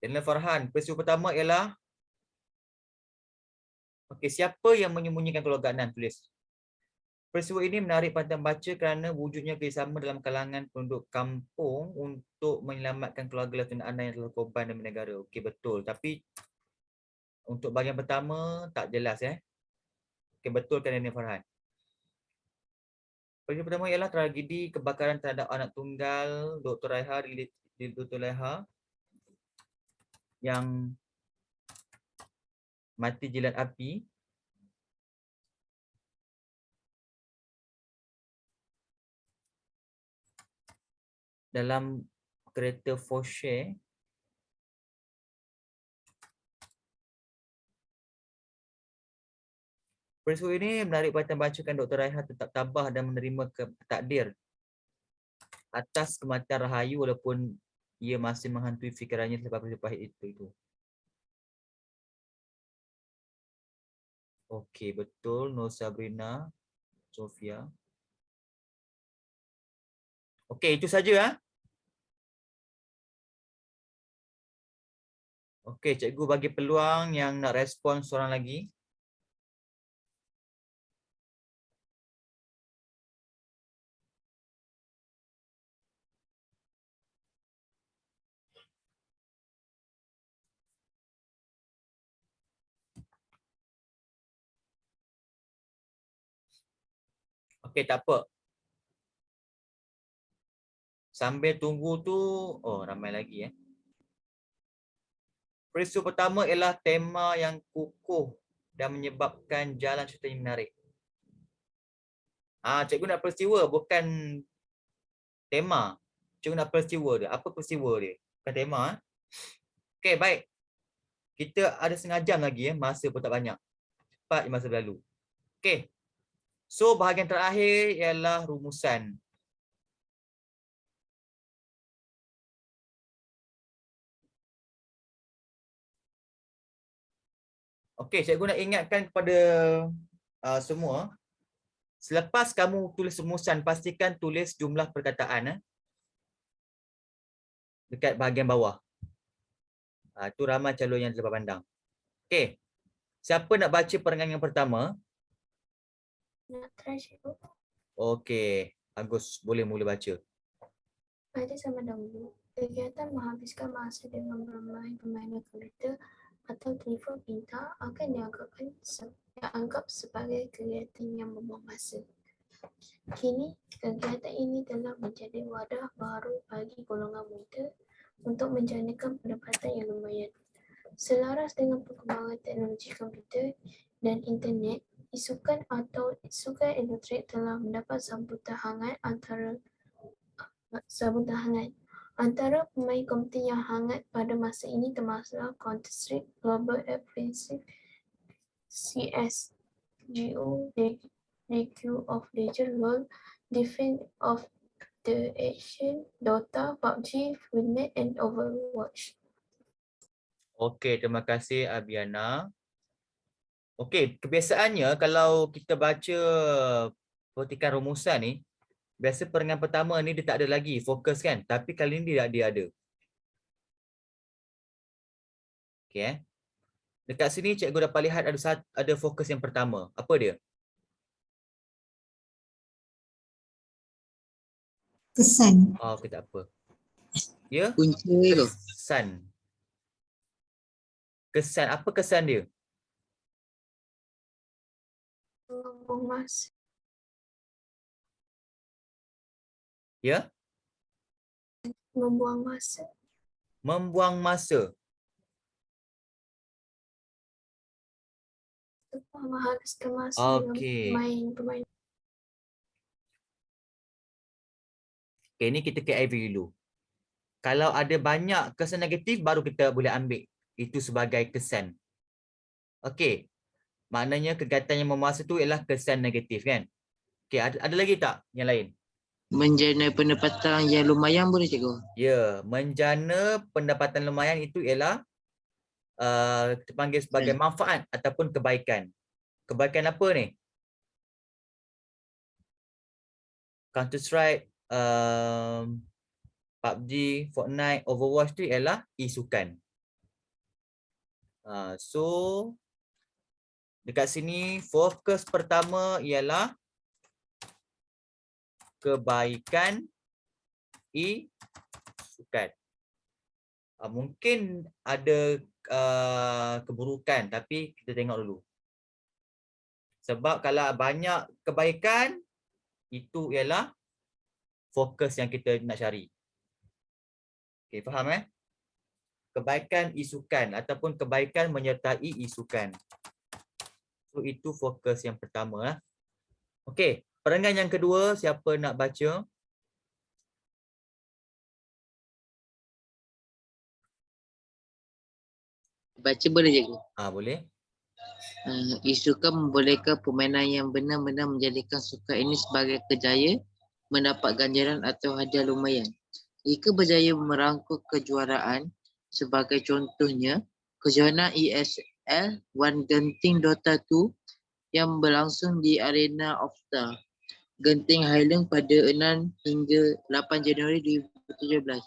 Daniel Farhan, peristiwa pertama ialah siapa yang menyembunyikan Keluarga Adnan? Tulis. Peristiwa ini menarik perhatian baca kerana wujudnya kerjasama dalam kalangan penduduk kampung untuk menyelamatkan keluarga Lieutenant Adnan yang telah korban demi negara. Okey, betul. Tapi untuk bahagian pertama tak jelas Okey, betulkan Daniel Farhan. Peristiwa pertama ialah tragedi kebakaran terhadap anak tunggal Dr. Raiha di Dr. Raiha yang mati jilat api dalam kereta Porsche Peristiwa ini menarik perhatian bacakan Dr. Raiha tetap tabah dan menerima takdir atas kematian Rahayu walaupun ia masih menghantui fikirannya selepas peristiwa pahit itu. Okey, betul. Nur Sabrina, Sofia. Okey, itu saja. Okey, cikgu bagi peluang yang nak respon seorang lagi. Okey, tak apa. Sambil tunggu tu, ramai lagi Peristiwa pertama ialah tema yang kukuh dan menyebabkan jalan cerita yang menarik. Cikgu nak peristiwa, bukan tema. Cikgu nak peristiwa dia. Apa peristiwa dia? Bukan tema. Okey, baik. Kita ada setengah jam lagi masa pun tak banyak. Cepat masa berlalu. Okey. So, bahagian terakhir ialah rumusan. Okey, cikgu nak ingatkan kepada semua. Selepas kamu tulis rumusan, pastikan tulis jumlah perkataan dekat bahagian bawah. Itu ramai calon yang terlepas pandang. Okey. Siapa nak baca perenggan yang pertama? Nak try cikgu. Okey. Agus, boleh mula baca. Pada zaman dahulu, kegiatan menghabiskan masa dengan bermain permainan komputer atau telefon pintar akan dianggap sebagai kegiatan yang membuang masa. Kini, kegiatan ini telah menjadi wadah baru bagi golongan muda untuk menjanakan pendapatan yang lumayan. Selaras dengan perkembangan teknologi komputer dan internet, isukan elektrik telah mendapat sambutan hangat antara pemain komputer yang hangat pada masa ini termasuklah Counter-Strike Global Offensive, CS, GO, League of Legends, LoL, Defense of the Action, Dota, PUBG, Fortnite, and Overwatch. Okey, terima kasih Abiana. Okey, kebiasaannya kalau kita baca petikan rumusan ni, biasa perenggan pertama ni dia tak ada lagi fokus kan, tapi kali ni dia ada. Okey Dekat sini cikgu dapat lihat ada fokus yang pertama. Apa dia? Kesan. Okey, tak apa. Ya? Punca tu. Kesan. Kesan. Apa kesan dia? Membuang masa. Ya? Membuang masa. Membuang masa. untuk menghabiskan masa dengan Okey. pemain-pemain. Okay, ni kita KIV dulu. Kalau ada banyak kesan negatif, baru kita boleh ambil itu sebagai kesan. Okey. Maknanya kegiatan yang memuasa tu ialah kesan negatif kan? Okey, ada lagi tak yang lain? Menjana pendapatan yang lumayan boleh cikgu? Ya, menjana pendapatan lumayan itu ialah kita panggil sebagai manfaat ataupun kebaikan. Kebaikan apa ni? Counter Strike, PUBG, Fortnite, Overwatch tu ialah e-sukan. So dekat sini fokus pertama ialah kebaikan e-sukan. Mungkin ada keburukan, tapi kita tengok dulu. Sebab kalau banyak kebaikan, itu ialah fokus yang kita nak cari. Okay, faham Kebaikan e-sukan ataupun kebaikan menyertai e-sukan. So itu fokus yang pertama. Okey, perenggan yang kedua, siapa nak baca? Baca boleh cikgu? Boleh. Isukan membolehkan permainan yang benar-benar menjadikan sukan ini sebagai kerjaya, mendapat ganjaran atau hadiah lumayan. Jika berjaya merangkul kejuaraan, sebagai contohnya, kejohanan ESL One Genting Dota 2 yang berlangsung di Arena of Star, Genting Highland pada 6 hingga 8 Januari 2017.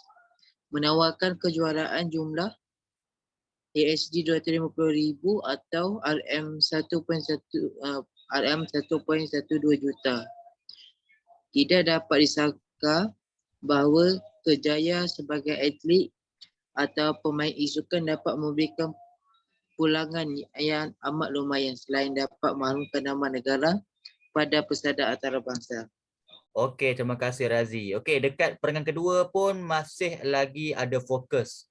Menawarkan kejuaraan jumlah ASG 250,000 atau RM1.12 juta. Tidak dapat disangka bahawa kerjaya sebagai atlet atau pemain e-sukan dapat memberikan pulangan yang amat lumayan selain dapat mengharumkan nama negara pada persada antarabangsa. Okey, terima kasih Razi. Okey, dekat perenggan kedua pun masih lagi ada fokus.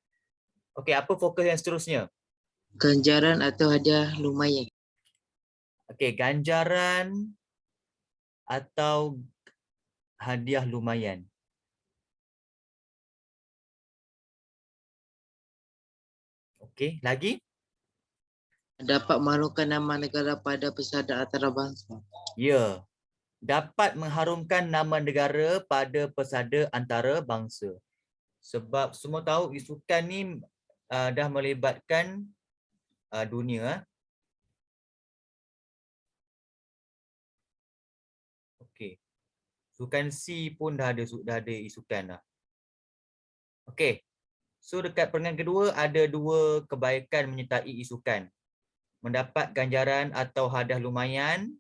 Okey, apa fokus yang seterusnya? Ganjaran atau hadiah lumayan. Okey, ganjaran atau hadiah lumayan. Okey, lagi? Dapat mengharumkan nama negara pada persada antarabangsa. Ya. Dapat mengharumkan nama negara pada persada antarabangsa. Sebab semua tahu e-sukan ni dah melibatkan dunia. Okey. Sukan C pun dah ada e-sukan dah. Okey. So dekat perenggan kedua ada dua kebaikan menyertai e-sukan. Mendapat ganjaran atau hadiah lumayan,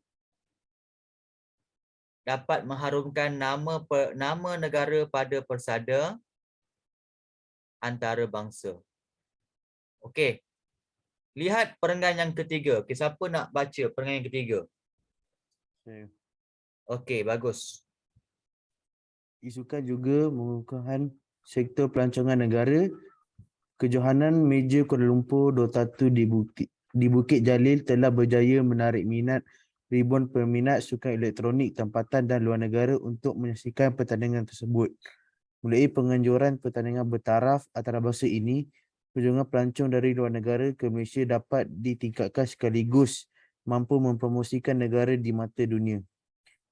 dapat mengharumkan nama negara pada persada antarabangsa. Okey. Lihat perenggan yang ketiga. Okey, siapa nak baca perenggan yang ketiga? Okey, bagus. E-sukan juga mengukuhkan sektor pelancongan negara. Kejohanan Meja Kuala Lumpur Dota 2 di Bukit Jalil telah berjaya menarik minat ribuan peminat sukan elektronik tempatan dan luar negara untuk menyaksikan pertandingan tersebut. Mulai penganjuran pertandingan bertaraf antarabangsa ini, perjuangan pelancong dari luar negara ke Malaysia dapat ditingkatkan sekaligus mampu mempromosikan negara di mata dunia.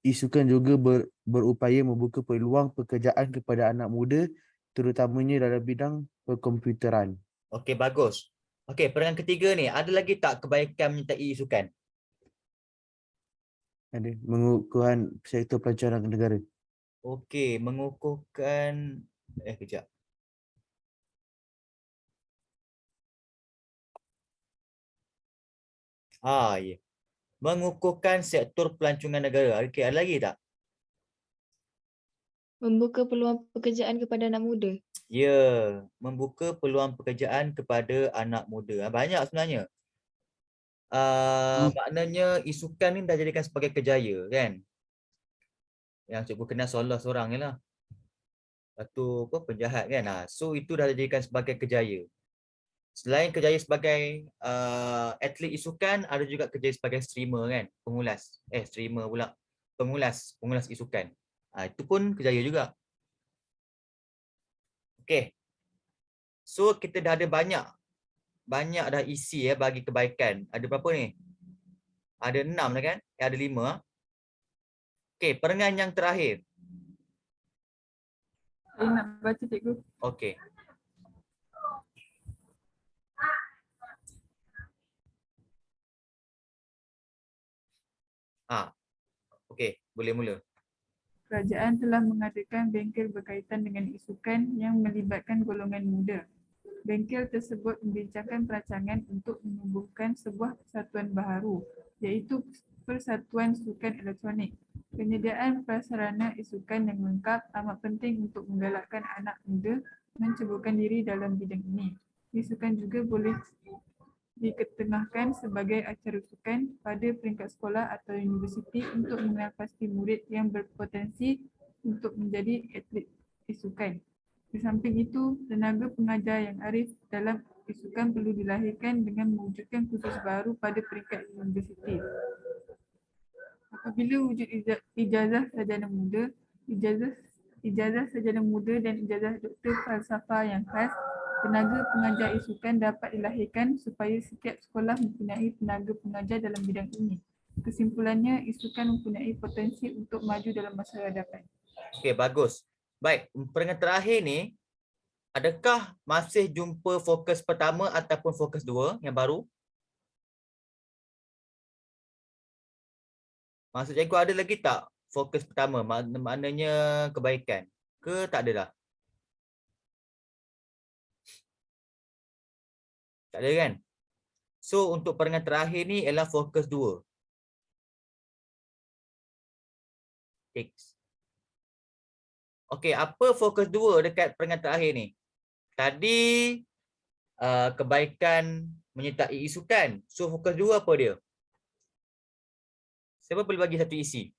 E-sukan juga berupaya membuka peluang pekerjaan kepada anak muda, terutamanya dalam bidang perkomputeran. Okey, bagus. Okey, perenggan ketiga ni, ada lagi tak kebaikan menyertai e-sukan? Ada mengukuhkan sektor pelancongan negara. Okey, mengukuhkan kejap. Ya. Mengukuhkan sektor pelancongan negara. Okey, ada lagi tak? Membuka peluang pekerjaan kepada anak muda. Ya, membuka peluang pekerjaan kepada anak muda. Banyak sebenarnya. Maknanya e-sukan ni dah jadikan sebagai kerjaya kan. Yang cikgu kenal seorang je lah. Lepas tu penjahat kan. So itu dah dijadikan sebagai kerjaya. Selain kerjaya sebagai atlet isukan, ada juga kerjaya sebagai streamer kan, pengulas. Streamer pula. Pengulas isukan. Itu pun kerjaya juga. Okey. So kita dah ada banyak dah isi bagi kebaikan. Ada berapa ni? Ada 6 dah kan? Ada 5. Okey, perengan yang terakhir. Saya nak baca cikgu. Okey. Okey, boleh mula. Kerajaan telah mengadakan bengkel berkaitan dengan isukan yang melibatkan golongan muda. Bengkel tersebut membincangkan perancangan untuk menubuhkan sebuah persatuan baharu, iaitu Persatuan Sukan Elektronik. Penyediaan prasarana isukan yang lengkap amat penting untuk menggalakkan anak muda menceburkan diri dalam bidang ini. Isukan juga boleh diketengahkan sebagai acara sukan pada peringkat sekolah atau universiti untuk mengenal pasti murid yang berpotensi untuk menjadi atlet isukan. Di samping itu, tenaga pengajar yang arif dalam isukan perlu dilahirkan dengan mewujudkan kursus baru pada peringkat universiti. Apabila wujud ijazah sarjana muda, ijazah sarjana muda dan ijazah doktor falsafah yang khas, tenaga pengajar isukan dapat dilahirkan supaya setiap sekolah mempunyai tenaga pengajar dalam bidang ini. Kesimpulannya, isukan mempunyai potensi untuk maju dalam masa hadapan. Okey, bagus. Baik, perengan terakhir ni, adakah masih jumpa fokus pertama ataupun fokus 2 yang baru? Maksud cikgu ada lagi tak fokus pertama? Maknanya kebaikan. Ke tak ada dah? Tak ada kan? So untuk perengan terakhir ni ialah fokus 2. X. Okey, apa fokus 2 dekat perengan terakhir ni? Tadi kebaikan menyertai isukan. So fokus 2 apa dia? Siapa boleh bagi satu isi?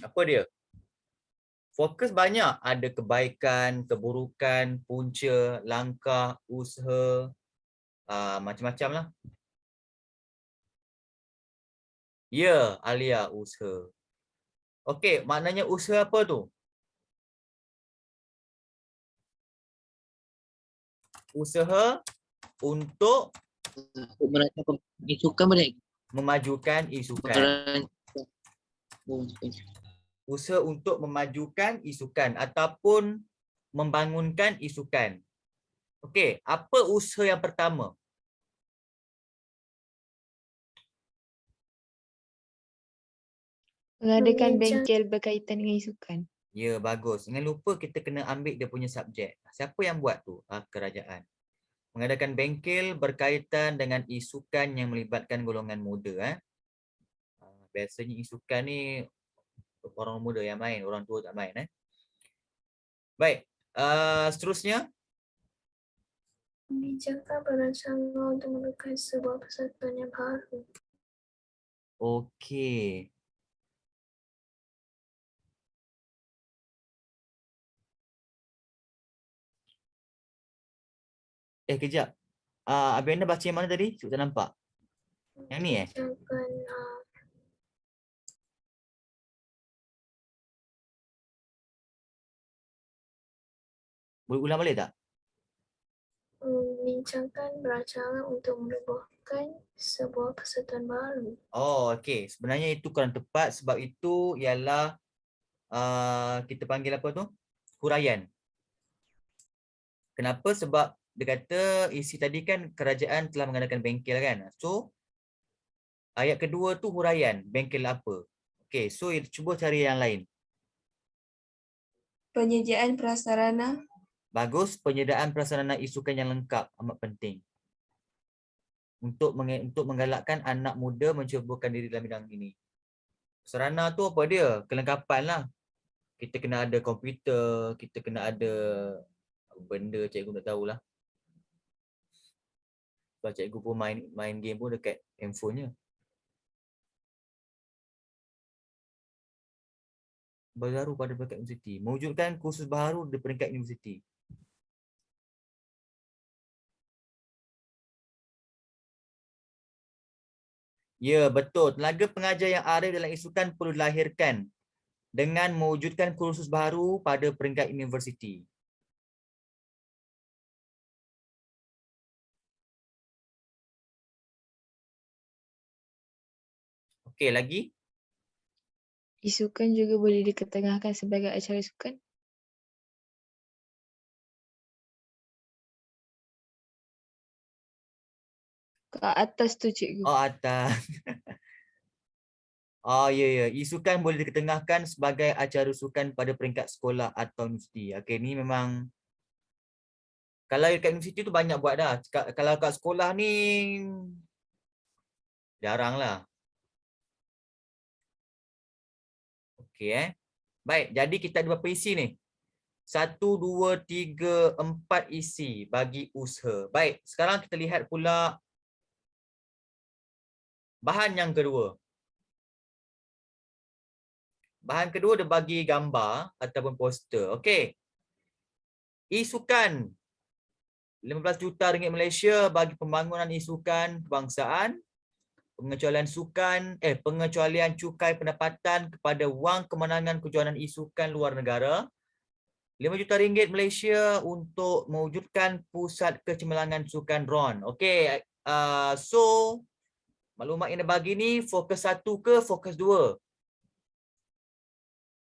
Apa dia? Fokus banyak. Ada kebaikan, keburukan, punca, langkah, usaha, macam-macam lah. Ya, Alia, usaha. Okey, maknanya usaha apa tu? Usaha untuk Merancang isukan boleh? memajukan isukan. Usaha untuk memajukan isukan ataupun membangunkan isukan. Okey, apa usaha yang pertama? Mengadakan Membincang- bengkel berkaitan dengan isukan. Ya, bagus. Jangan lupa kita kena ambil dia punya subjek. Siapa yang buat tu? Kerajaan. Mengadakan bengkel berkaitan dengan isukan yang melibatkan golongan muda. Biasanya isukan ni orang muda yang main, orang tua tak main. Baik, seterusnya. Membincangkan perancangan untuk menemukan sebuah persatuan yang baru. Okey. Kejap. Abang baca yang mana tadi? Saya tak nampak. Yang ni Membincangkan Boleh ulang balik tak? membincangkan perancangan untuk menubuhkan sebuah persatuan baru. Oh, okey. Sebenarnya itu kurang tepat sebab itu ialah kita panggil apa tu? Huraian. Kenapa? Sebab dia kata isi tadi kan kerajaan telah mengadakan bengkel kan. So ayat kedua tu huraian, bengkel apa? Okey, so cuba cari yang lain. Penyediaan prasarana. Bagus, penyediaan prasarana isukan yang lengkap amat penting. Untuk menggalakkan anak muda menceburkan diri dalam bidang ini. Sarana tu apa dia? Kelengkapan lah. Kita kena ada komputer, kita kena ada benda cikgu tak tahulah. Sebab cikgu pun main game pun dekat handphone-nya. baru pada peringkat universiti. Mewujudkan kursus baru di peringkat universiti. Ya, betul. Tenaga pengajar yang arif dalam isukan perlu dilahirkan dengan mewujudkan kursus baru pada peringkat universiti. Okey, lagi? Isukan juga boleh diketengahkan sebagai acara sukan. Ke atas tu cikgu. Oh, atas. Oh, ya, ya. Isukan boleh diketengahkan sebagai acara sukan pada peringkat sekolah atau universiti. Okey, ni memang kalau dekat universiti tu banyak buat dah. Kalau kat sekolah ni jarang lah. Okey. Baik, jadi kita ada berapa isi ni? 1, 2, 3, 4 isi bagi usaha. Baik, sekarang kita lihat pula bahan yang kedua. Bahan kedua dia bagi gambar ataupun poster. Okey. Isukan 15 juta ringgit Malaysia bagi pembangunan isukan kebangsaan, pengecualian cukai pendapatan kepada wang kemenangan kejohanan isukan luar negara. 5 juta ringgit Malaysia untuk mewujudkan pusat kecemerlangan sukan RON. Okey, so maklumat yang dia bagi ni fokus 1 ke fokus 2?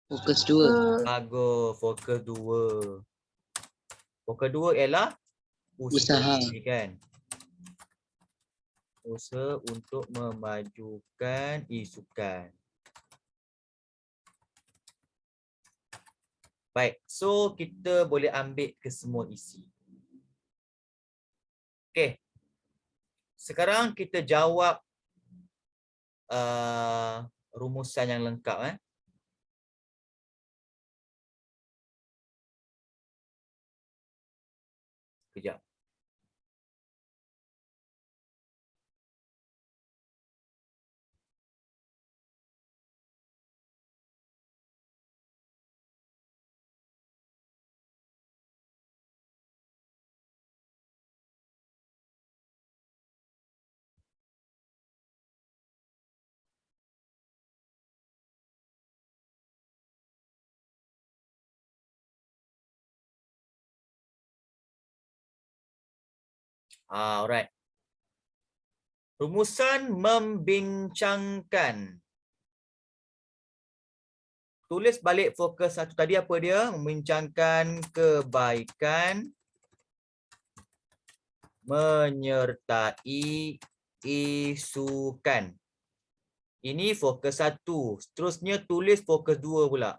Fokus 2. Bagus, fokus 2. Fokus 2 ialah usaha kan. Usaha untuk memajukan isukan. Baik, so kita boleh ambil ke semua isi. Okey. Sekarang kita jawab rumusan yang lengkap. Kejap. Alright. Rumusan membincangkan. Tulis balik fokus 1 tadi apa dia? Membincangkan kebaikan menyertai isukan. Ini fokus 1. Seterusnya tulis fokus 2 pula.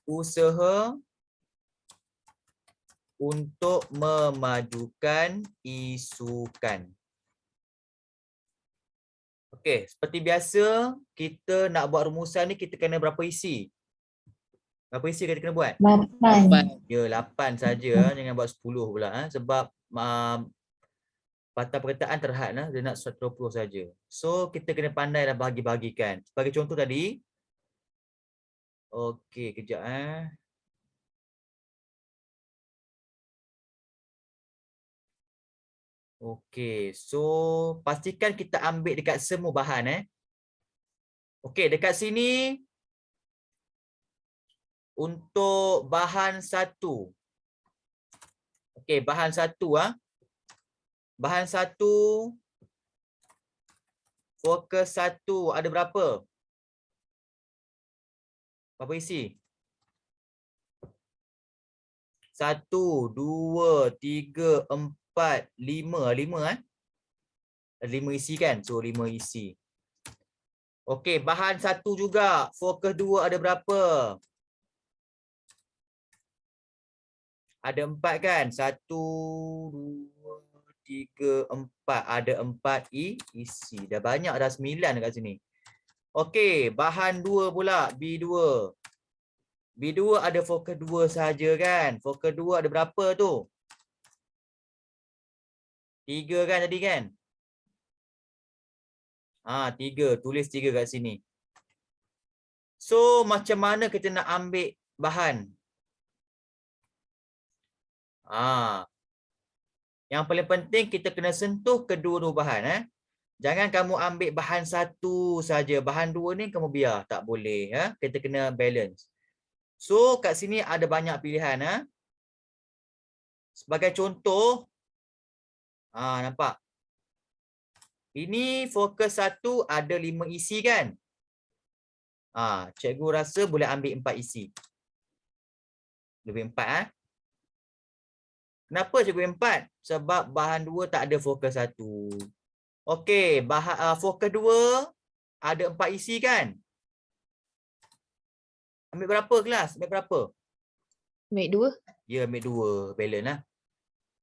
Usaha untuk memajukan isukan. Okey, seperti biasa kita nak buat rumusan ni kita kena berapa isi? Berapa isi kita kena buat? 8. Ya, 8 saja, jangan buat 10 pula sebab patah perkataan terhad dia nak 120 saja. So kita kena pandai dah bagi-bagikan. Sebagai contoh tadi. Okey, kejap Okey, so pastikan kita ambil dekat semua bahan Okey, dekat sini untuk bahan 1. Okey, bahan 1 Bahan 1 fokus 1 ada berapa? Berapa isi? 1, 2, 3, 4, 5. 5 isi kan? So 5 isi. Okey, bahan 1 juga. Fokus 2 ada berapa? Ada 4 kan? 1, 2, 3, 4. Ada 4 isi. Dah banyak, dah 9 dekat sini. Okey, bahan 2 pula. B2. B2 ada fokus 2 saja kan? Fokus 2 ada berapa tu? 3 kan tadi kan? 3. Tulis 3 kat sini. So, macam mana kita nak ambil bahan? Yang paling penting kita kena sentuh kedua-dua bahan. Jangan kamu ambil bahan satu saja. Bahan dua ni kamu biar. Tak boleh. Kita kena balance. So, kat sini ada banyak pilihan. Sebagai contoh, nampak? Ini fokus 1 ada 5 isi kan? Cikgu rasa boleh ambil 4 isi. Lebih 4 Kenapa cikgu 4? Sebab bahan 2 tak ada fokus 1. Okey, fokus 2 ada 4 isi kan? Ambil berapa kelas? Ambil berapa? Ambil 2. Ya, ambil 2. Balance lah.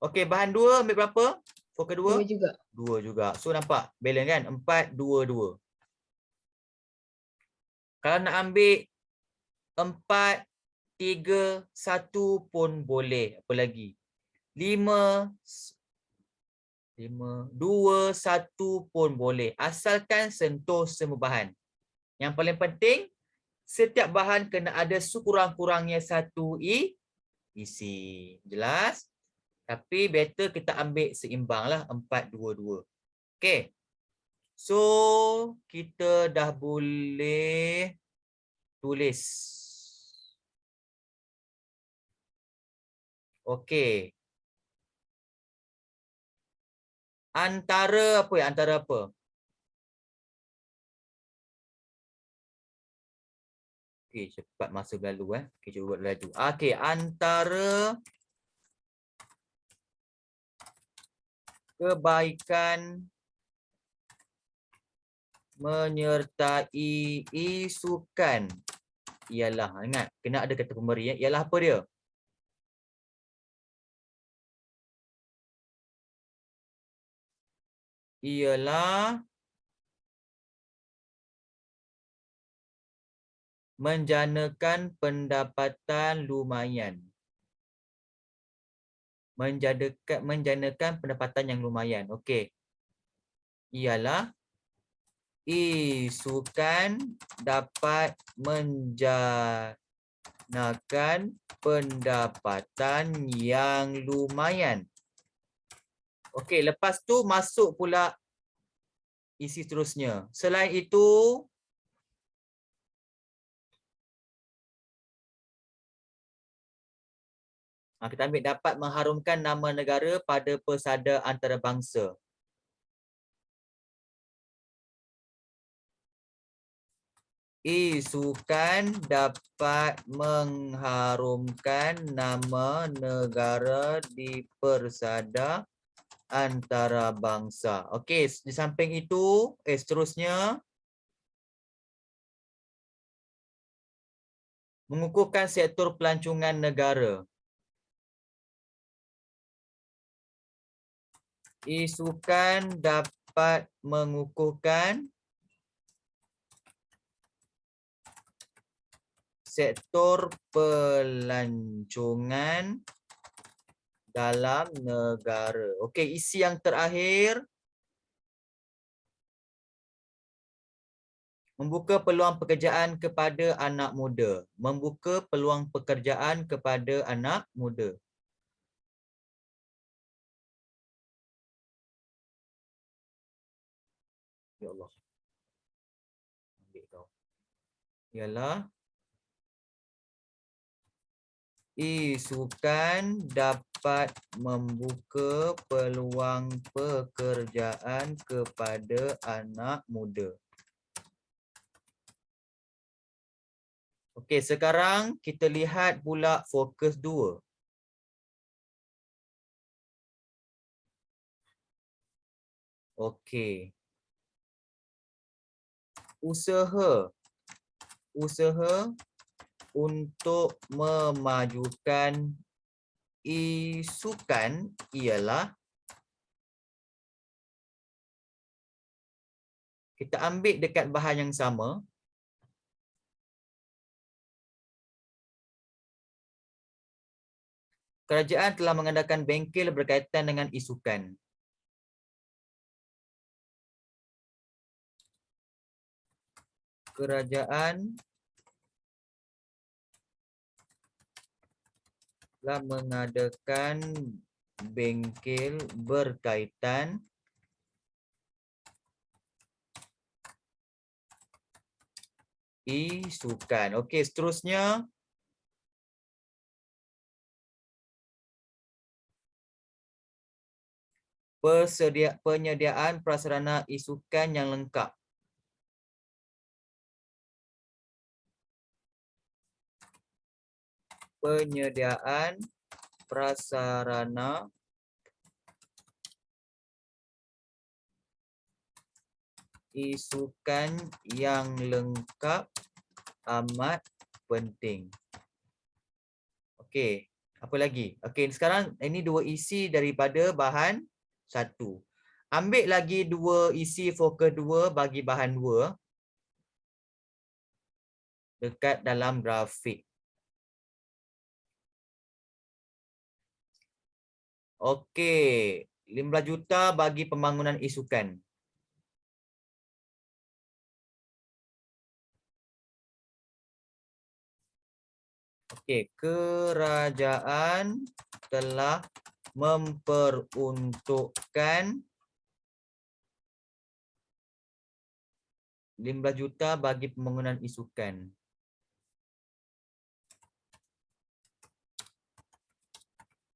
Okey, bahan 2 ambil berapa? Fokus 2? 2 juga. 2 juga. So nampak balance kan? 4, 2, 2. Kalau nak ambil 4, 3, 1 pun boleh. Apa lagi? 5, 2, 1 pun boleh. Asalkan sentuh semua bahan. Yang paling penting, setiap bahan kena ada sekurang-kurangnya 1 isi. Jelas? Tapi better kita ambil seimbang lah. 4, 2, 2. Okay. So, kita dah boleh tulis. Okay. Antara apa ya? Antara apa? Okay, cepat masa berlalu. Okay, cuba buat laju. Okay, antara kebaikan menyertai isukan ialah, ingat kena ada kata pemberi ya. Ialah apa dia? Ialah menjanakan pendapatan lumayan. Menjanakan pendapatan yang lumayan. Okey. Ialah isukan dapat menjanakan pendapatan yang lumayan. Okey, lepas tu masuk pula isi seterusnya. Selain itu, kita ambil dapat mengharumkan nama negara pada persada antarabangsa. Isukan dapat mengharumkan nama negara di persada antarabangsa. Okey, di samping itu, seterusnya mengukuhkan sektor pelancongan negara. Isukan dapat mengukuhkan sektor pelancongan dalam negara. Okey, isi yang terakhir membuka peluang pekerjaan kepada anak muda. Membuka peluang pekerjaan kepada anak muda. Ya Allah. Ambil kau. Ialah isukan dapat membuka peluang pekerjaan kepada anak muda. Okey, sekarang kita lihat pula fokus 2. Okey. Usaha untuk memajukan isukan ialah kita ambil dekat bahan yang sama. Kerajaan telah mengadakan bengkel berkaitan dengan isukan. kerajaan telah mengadakan bengkel berkaitan isukan. Okey, seterusnya penyediaan prasarana isukan yang lengkap. Penyediaan prasarana isukan yang lengkap amat penting. Okey, apa lagi? Okey, sekarang ini dua isi daripada bahan 1. Ambil lagi dua isi fokus 2 bagi bahan 2 dekat dalam grafik. Okey, 15 juta bagi pembangunan isukan. Okey, kerajaan telah memperuntukkan 15 juta bagi pembangunan isukan.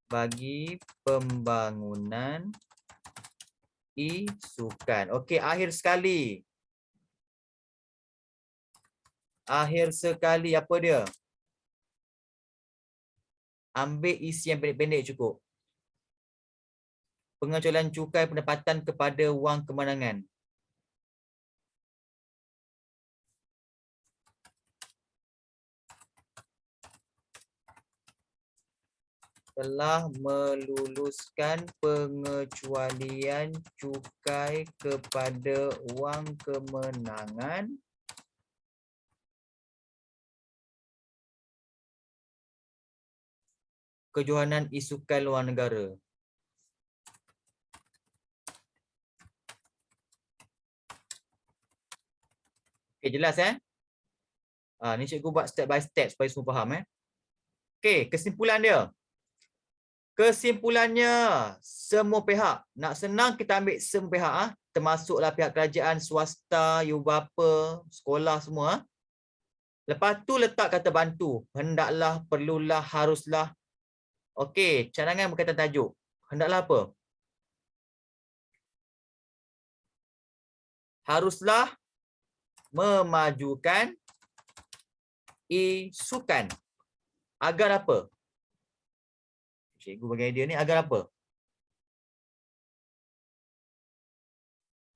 Bagi pembangunan isukan. Okey, akhir sekali. Akhir sekali apa dia? Ambil isi yang pendek-pendek cukup. Pengecualian cukai pendapatan kepada wang kemenangan. Telah meluluskan pengecualian cukai kepada wang kemenangan kejohanan isukan luar negara. Okey, jelas ni cikgu buat step by step supaya semua faham Okey, kesimpulan dia. Kesimpulannya, semua pihak, nak senang kita ambil semua pihak termasuklah pihak kerajaan, swasta, ibu bapa, sekolah semua. Lepas tu letak kata bantu, hendaklah, perlulah, haruslah. Okey, cadangan berkaitan tajuk. Hendaklah apa? Haruslah memajukan isukan. Agar apa? Cikgu bagi idea ni agar apa?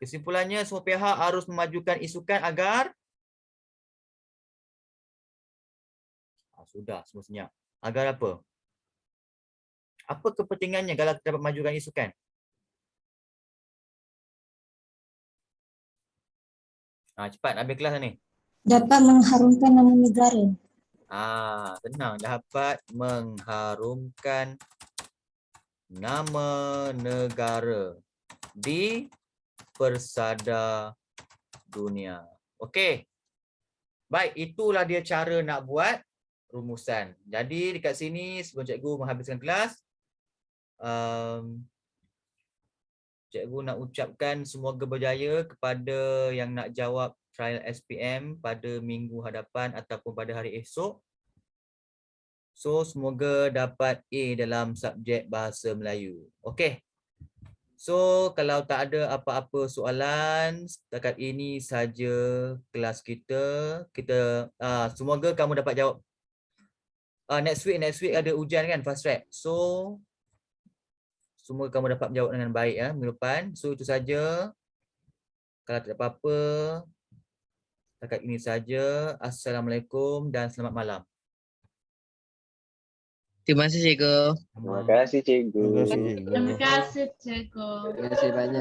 Kesimpulannya semua pihak harus memajukan isukan agar sudah semua senyap. Agar apa? Apa kepentingannya kalau kita dapat memajukan isukan? Cepat ambil kelas ni. Dapat mengharumkan nama negara. Senang. Dapat mengharumkan nama negara di persada dunia. Okey. Baik, itulah dia cara nak buat rumusan. Jadi dekat sini sebelum cikgu menghabiskan kelas, cikgu nak ucapkan semoga berjaya kepada yang nak jawab trial SPM pada minggu hadapan ataupun pada hari esok. So semoga dapat A dalam subjek bahasa Melayu. Okey. So kalau tak ada apa-apa soalan, setakat ini saja kelas kita. Semoga kamu dapat jawab. Next week ada ujian kan, fast track. So semoga kamu dapat menjawab dengan baik minggu depan. So itu saja. Kalau tak ada apa-apa, setakat ini saja. Assalamualaikum dan selamat malam. Terima kasih cikgu. Terima kasih cikgu. Terima kasih. Terima kasih, cikgu. Terima kasih banyak.